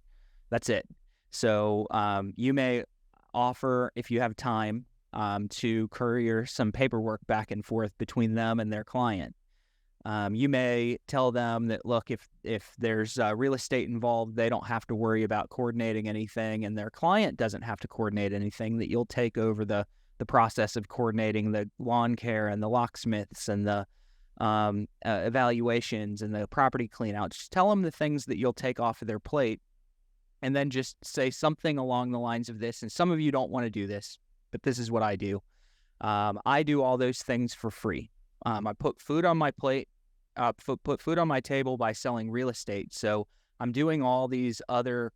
That's it. So you may offer, if you have time, to courier some paperwork back and forth between them and their client. You may tell them that, look, if there's real estate involved, they don't have to worry about coordinating anything, and their client doesn't have to coordinate anything, that you'll take over the process of coordinating the lawn care and the locksmiths and the evaluations and the property clean out. Just tell them the things that you'll take off of their plate, and then just say something along the lines of this. And some of you don't want to do this, but this is what I do. I do all those things for free. I put food on my plate, put food on my table by selling real estate. So I'm doing all these other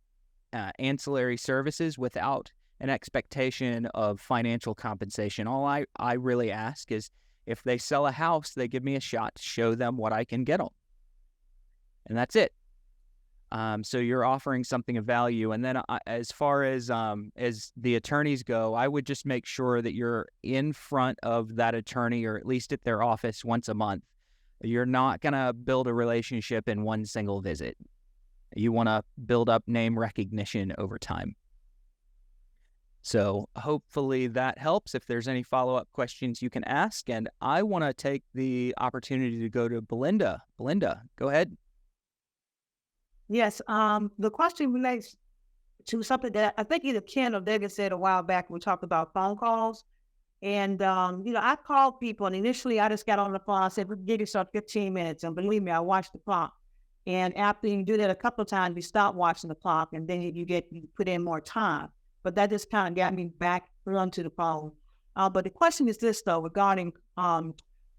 ancillary services without an expectation of financial compensation. All I really ask is, if they sell a house, they give me a shot to show them what I can get them. And that's it. So you're offering something of value. And then as far as the attorneys go, I would just make sure that you're in front of that attorney, or at least at their office once a month. You're not going to build a relationship in one single visit. You want to build up name recognition over time. So hopefully that helps. If there's any follow-up questions, you can ask. And I want to take the opportunity to go to Belinda. Belinda, go ahead. Yes, the question relates to something that I think either Ken or David said a while back. We talked about phone calls. And, I called people, and initially I just got on the phone. I said, we'll give yourself 15 minutes. And believe me, I watched the clock. And after you do that a couple of times, you stop watching the clock, and then you put in more time. But that just kind of got me back onto the phone. But the question is this, though, regarding how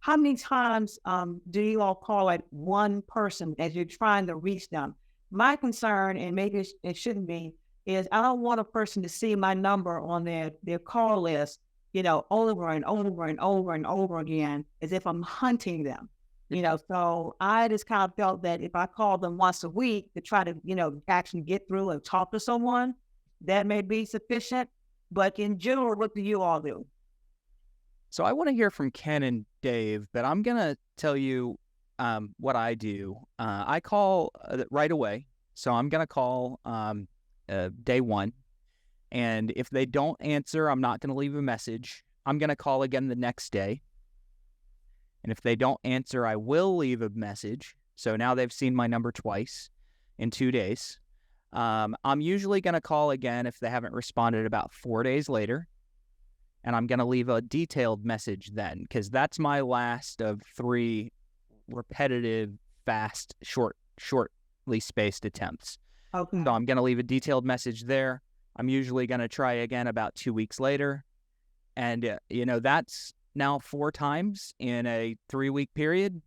many times do you all call like one person as you're trying to reach them? My concern, and maybe it shouldn't be, is I don't want a person to see my number on their call list, over and over and over and over again, as if I'm hunting them. So I just kind of felt that if I called them once a week to try to, actually get through and talk to someone, that may be sufficient. But in general, what do you all do? So I want to hear from Ken and Dave, but I'm going to tell you what I do. I call right away. So I'm going to call day one. And if they don't answer, I'm not going to leave a message. I'm going to call again the next day. And if they don't answer, I will leave a message. So now they've seen my number twice in 2 days. I'm usually going to call again if they haven't responded about 4 days later. And I'm going to leave a detailed message then, because that's my last of 3 repetitive, fast, shortly spaced attempts. Okay. So I'm going to leave a detailed message there. I'm usually going to try again about 2 weeks later. And, that's now 4 times in a 3-week period.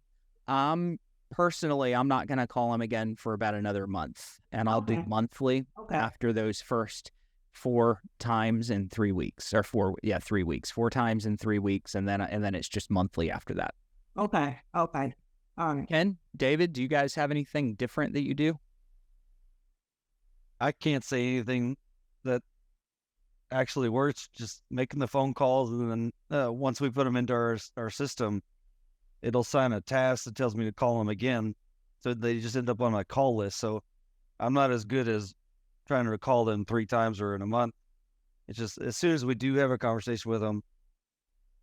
Personally, I'm not going to call them again for about another month. And I'll do Okay. monthly Okay. after those first 4 times in 3 weeks, or 3 weeks, 4 times in 3 weeks. And then it's just monthly after that. Okay. Okay. All right. Ken, David, do you guys have anything different that you do? I can't say anything that actually works. Just making the phone calls, and then once we put them into our system, it'll sign a task that tells me to call them again. So they just end up on my call list. So I'm not as good as trying to recall them 3 times or in a month. It's just as soon as we do have a conversation with them,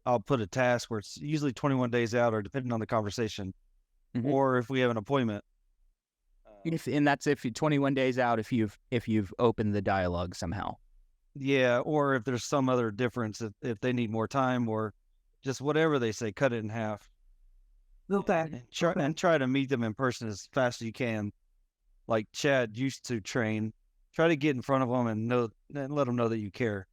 I'll put a task where it's usually 21 days out, or depending on the conversation, or if we have an appointment. And that's if 21 days out, if you've opened the dialogue somehow. Yeah, or if there's some other difference, if they need more time, or just whatever they say, cut it in half. Okay. And try to meet them in person as fast as you can. Like Chad used to train, try to get in front of them and let them know that you care.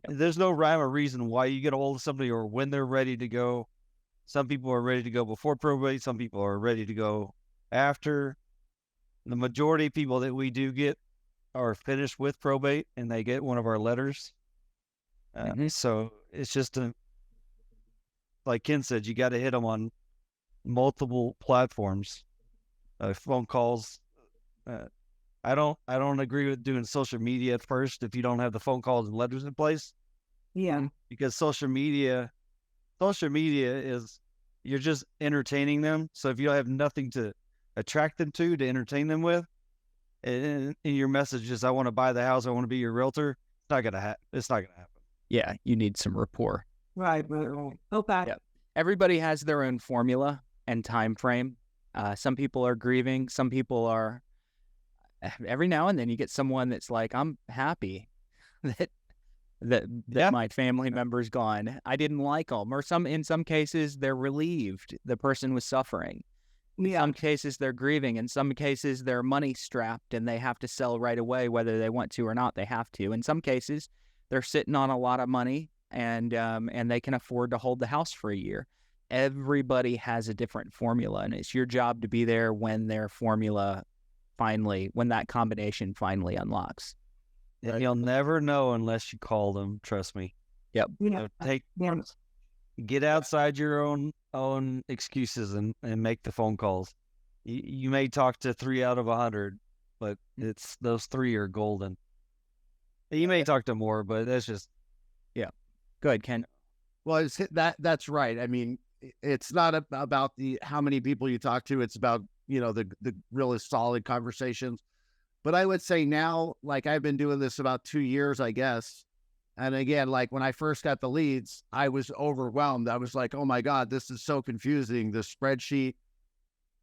There's no rhyme or reason why you get a hold of somebody or when they're ready to go. Some people are ready to go before probate. Some people are ready to go after. The majority of people that we do get are finished with probate and they get one of our letters. So it's just like Ken said, you got to hit them on multiple platforms, phone calls. I don't agree with doing social media at first if you don't have the phone calls and letters in place. Yeah. Because social media is, you're just entertaining them. So if you have nothing to attract them to entertain them with, and your message is, I want to buy the house, I want to be your realtor, it's not gonna happen. Yeah, you need some rapport. Right. Okay. Yeah. Everybody has their own formula and time frame. Some people are grieving. Some people are. Every now and then you get someone that's like, I'm happy that my family member's gone. I didn't like them. Or in some cases they're relieved the person was suffering. In some cases they're grieving. In some cases they're money strapped and they have to sell right away, whether they want to or not. They have to. In some cases they're sitting on a lot of money and they can afford to hold the house for a year. Everybody has a different formula, and it's your job to be there when their formula when that combination finally unlocks. And you'll never know unless you call them. Trust me. Yep. Yeah. So get outside your own excuses and make the phone calls. You may talk to 3 out of 100, but it's those 3 are golden. You may talk to more, but that's just. Go ahead, Ken. Well, that's right. I mean, it's not about how many people you talk to. It's about, the really solid conversations. But I would say now, like, I've been doing this about 2 years, I guess. And again, like when I first got the leads, I was overwhelmed. I was like, oh my God, this is so confusing, the spreadsheet,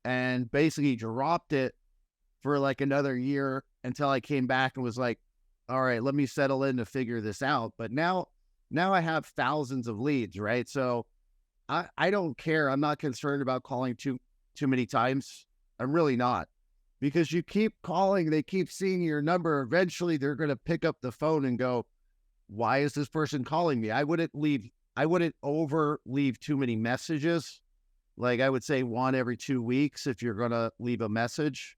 and basically dropped it for like another year until I came back and was like, all right, let me settle in to figure this out. But now I have thousands of leads, right? So I don't care. I'm not concerned about calling too many times. I'm really not. Because you keep calling, they keep seeing your number. Eventually they're going to pick up the phone and go, why is this person calling me? I wouldn't leave too many messages. Like I would say 1 every 2 weeks if you're going to leave a message.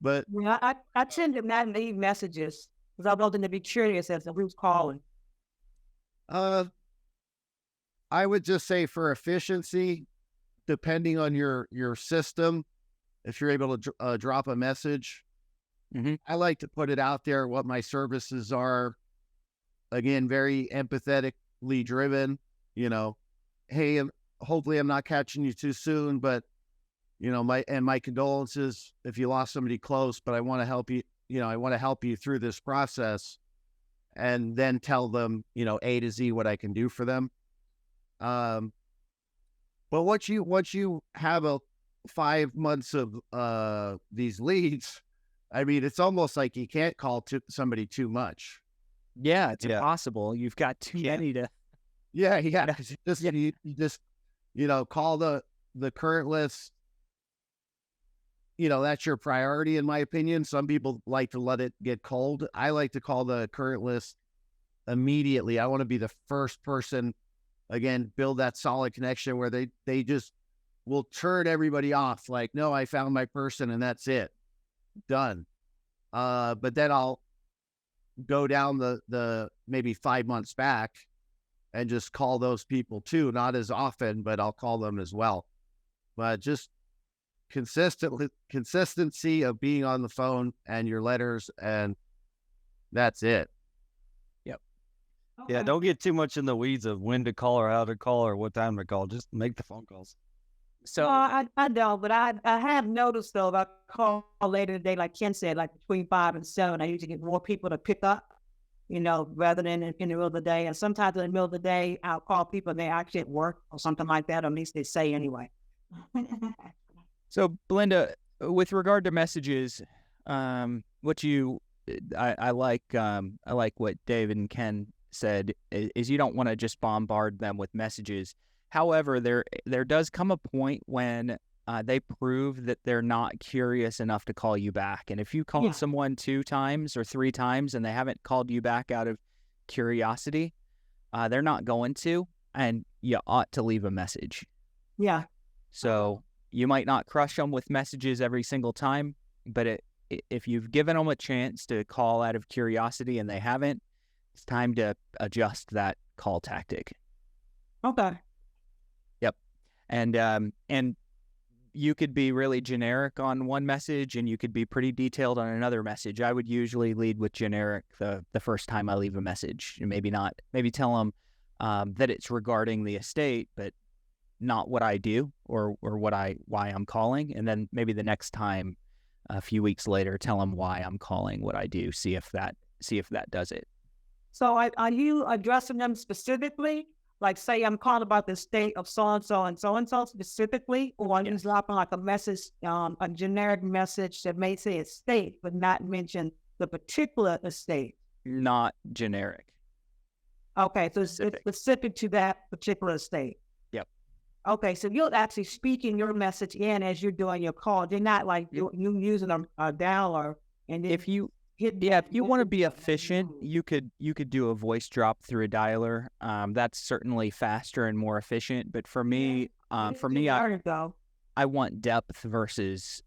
But yeah, I tend to not leave messages because I'm going to be curious as to who's calling. I would just say for efficiency, depending on your system, if you're able to drop a message, I like to put it out there what my services are. Again, very empathetically driven. Hey, hopefully I'm not catching you too soon, but my condolences if you lost somebody close. But I want to help you. I want to help you through this process, and then tell them A to Z what I can do for them. But once you have 5 months of these leads, I mean, it's almost like you can't call somebody too much. Yeah, it's impossible. You've got too many to. Yeah. You just call the current list, that's your priority, in my opinion. Some people like to let it get cold. I like to call the current list immediately. I want to be the first person, again, build that solid connection where they just will turn everybody off. Like, no, I found my person and that's it. Done. But then I'll go down the maybe 5 months back and just call those people too. Not as often, but I'll call them as well. But just consistency of being on the phone and your letters, and that's it. Yeah, don't get too much in the weeds of when to call or how to call or what time to call. Just make the phone calls. So I don't, but I have noticed though, if I call later in the day, like Ken said, like between 5 and 7, I usually get more people to pick up, rather than in the middle of the day. And sometimes in the middle of the day, I'll call people and they actually at work or something like that, or at least they say anyway. So, Belinda, with regard to messages, I like what David and Ken said is you don't want to just bombard them with messages. However, there does come a point when they prove that they're not curious enough to call you back. And if you call someone 2 times or 3 times and they haven't called you back out of curiosity, they're not going to, and you ought to leave a message. Yeah. So you might not crush them with messages every single time, but if you've given them a chance to call out of curiosity and they haven't, it's time to adjust that call tactic. Okay. Yep. And you could be really generic on one message and you could be pretty detailed on another message. I would usually lead with generic the first time I leave a message, and maybe tell them that it's regarding the estate, but not what I do or why I'm calling. And then maybe the next time, a few weeks later, tell them why I'm calling, what I do, see if that does it. So are you addressing them specifically? Like, say I'm calling about the state of so-and-so and so-and-so specifically, or are you dropping like a message, a generic message that may say estate, but not mention the particular estate? Not generic. Okay, so it's specific to that particular estate. Yep. Okay, so you're actually speaking your message in as you're doing your call. You're not like you using a dialer. And if you want to be efficient, you could do a voice drop through a dialer. That's certainly faster and more efficient. But for me, I want depth versus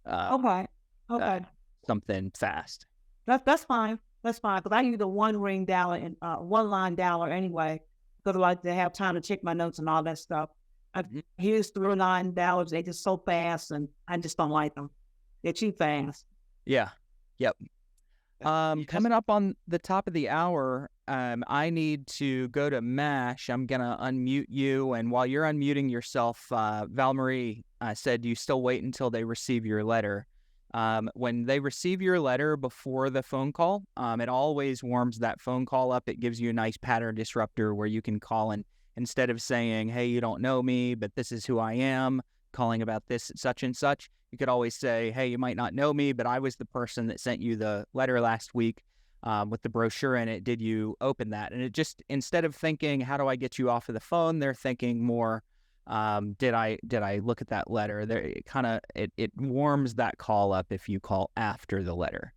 something fast. That's fine. That's fine, because I use a one-ring dialer and one-line dialer anyway, because I like to have time to check my notes and all that stuff. I've used 3-line dialers; they just so fast, and I just don't like them. They're too fast. Yeah. Yep. Coming up on the top of the hour, I need to go to MASH. I'm going to unmute you. And while you're unmuting yourself, Val-Marie said you still wait until they receive your letter. When they receive your letter before the phone call, it always warms that phone call up. It gives you a nice pattern disruptor where you can call and instead of saying, hey, you don't know me, but this is who I am, calling about this such and such, you could always say, hey, you might not know me, but I was the person that sent you the letter last week with the brochure in it. Did you open that? And it just, instead of thinking, how do I get you off of the phone? They're thinking more, did I look at that letter? There, it warms that call up if you call after the letter.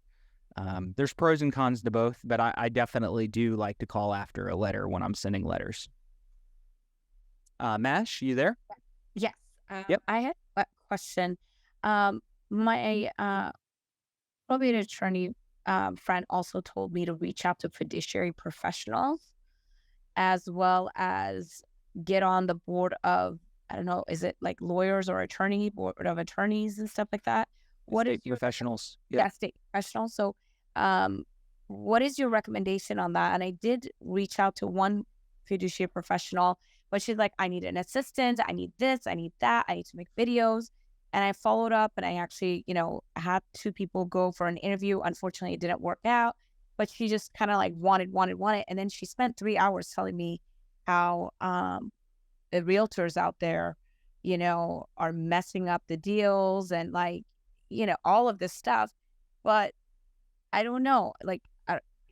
There's pros and cons to both, but I definitely do like to call after a letter when I'm sending letters. Mash, you there? Yes. Yep. I had a question. My probate attorney friend also told me to reach out to fiduciary professionals as well as get on the board of, I don't know, is it like lawyers or board of attorneys and stuff like that? What is your professionals? Yeah, state professionals. So what is your recommendation on that? And I did reach out to one fiduciary professional, but she's like, I need an assistant, I need this, I need that, I need to make videos. And I followed up and I actually, had 2 people go for an interview. Unfortunately, it didn't work out, but she just kind of like wanted. And then she spent 3 hours telling me how the realtors out there, are messing up the deals and like, all of this stuff. But I don't know, like,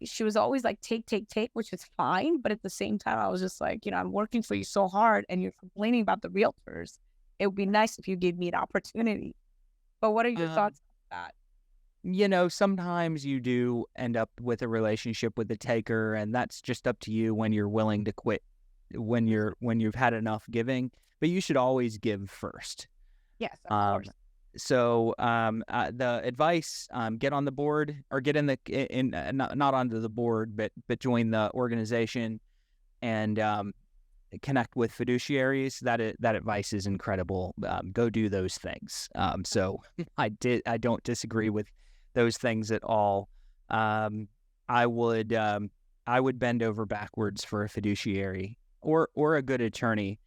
she was always like, take, which is fine. But at the same time, I was just like, I'm working for you so hard and you're complaining about the realtors. It would be nice if you gave me an opportunity. But what are your thoughts that? Sometimes you do end up with a relationship with the taker, and that's just up to you when you're willing to quit, when you've had enough giving. But you should always give first. Yes, of Um, course. so the advice: get on the board, or get in not onto the board, but join the organization and connect with fiduciaries. That advice is incredible. Go do those things. So I don't disagree with those things at all. I would bend over backwards for a fiduciary or a good attorney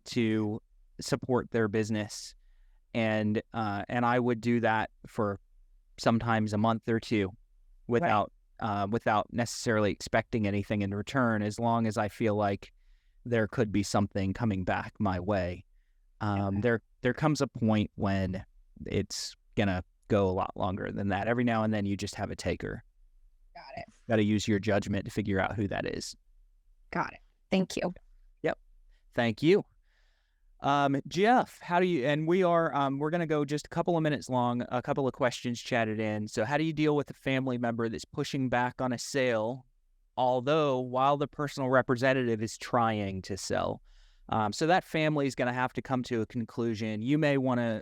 to support their business, and I would do that for sometimes a month or two without necessarily expecting anything in return, as long as I feel like there could be something coming back my way. There comes a point when it's gonna go a lot longer than that. Every now and then you just have a taker. Got it. Got to use your judgment to figure out who that is. Got it. Thank you. Yep. Thank you. Jeff, how do you, and we're going to go just a couple of minutes long, a couple of questions chatted in. So how do you deal with a family member that's pushing back on a sale, while the personal representative is trying to sell? So that family is going to have to come to a conclusion. You may want to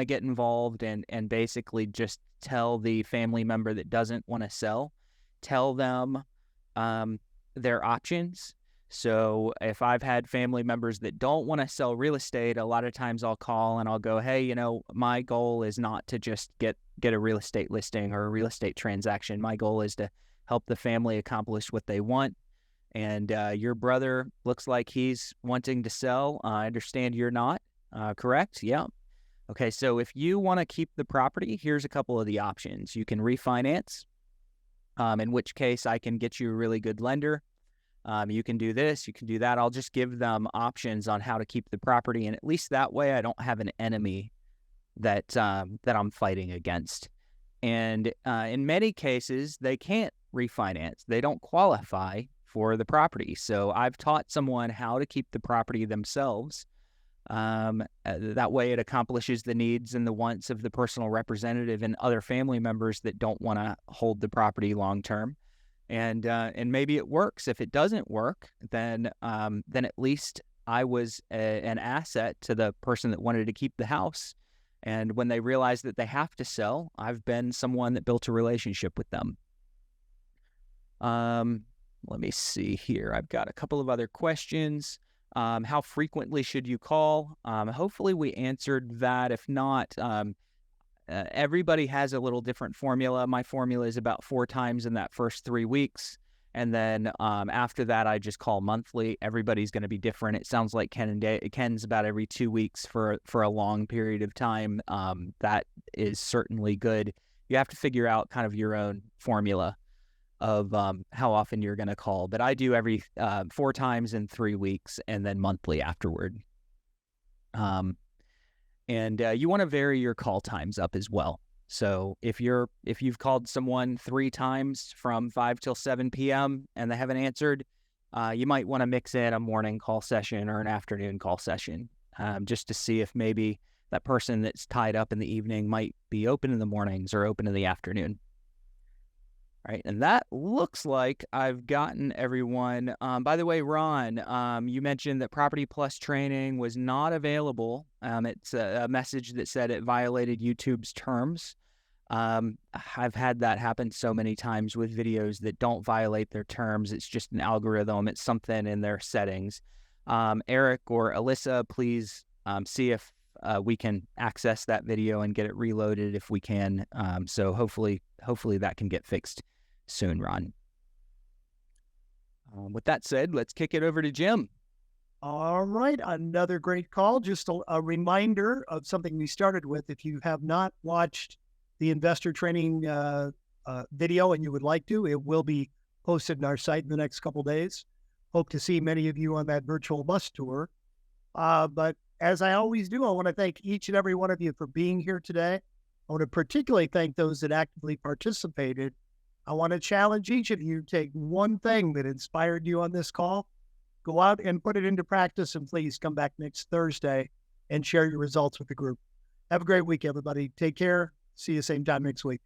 get involved and basically just tell the family member that doesn't want to sell, tell them their options. So if I've had family members that don't want to sell real estate, a lot of times I'll call and I'll go, hey, my goal is not to just get a real estate listing or a real estate transaction. My goal is to help the family accomplish what they want. And your brother looks like he's wanting to sell. I understand you're not, correct? Yeah. Okay, so if you want to keep the property, here's a couple of the options. You can refinance, in which case I can get you a really good lender. You can do this, you can do that. I'll just give them options on how to keep the property, and at least that way I don't have an enemy that I'm fighting against. And in many cases, they can't refinance. They don't qualify for the property. So I've taught someone how to keep the property themselves. That way it accomplishes the needs and the wants of the personal representative and other family members that don't want to hold the property long term. And maybe it works. If it doesn't work, then at least I was an asset to the person that wanted to keep the house. And when they realize that they have to sell, I've been someone that built a relationship with them. Let me see here. I've got a couple of other questions. How frequently should you call? Hopefully we answered that. If not, everybody has a little different formula. My formula is about 4 times in that first 3 weeks. And then after that, I just call monthly. Everybody's going to be different. It sounds like Ken's about every 2 weeks for a long period of time. That is certainly good. You have to figure out kind of your own formula of how often you're going to call. But I do every 4 times in 3 weeks and then monthly afterward. And you want to vary your call times up as well. So if you've called someone 3 times from 5 till 7 p.m. and they haven't answered, you might want to mix in a morning call session or an afternoon call session, just to see if maybe that person that's tied up in the evening might be open in the mornings or open in the afternoon. All right, and that looks like I've gotten everyone. By the way, Ron, you mentioned that Property Plus training was not available. It's a message that said it violated YouTube's terms. I've had that happen so many times with videos that don't violate their terms. It's just an algorithm. It's something in their settings. Eric or Alyssa, please see if we can access that video and get it reloaded if we can. So hopefully that can get fixed soon, Ron. With that said, let's kick it over to Jim. All right, another great call. Just a reminder of something we started with. If you have not watched the investor training video and you would like to, it will be posted on our site in the next couple days. Hope to see many of you on that virtual bus tour. But as I always do, I want to thank each and every one of you for being here today. I want to particularly thank those that actively participated. I want to challenge each of you to take one thing that inspired you on this call, go out and put it into practice, and please come back next Thursday and share your results with the group. Have a great week, everybody. Take care. See you same time next week.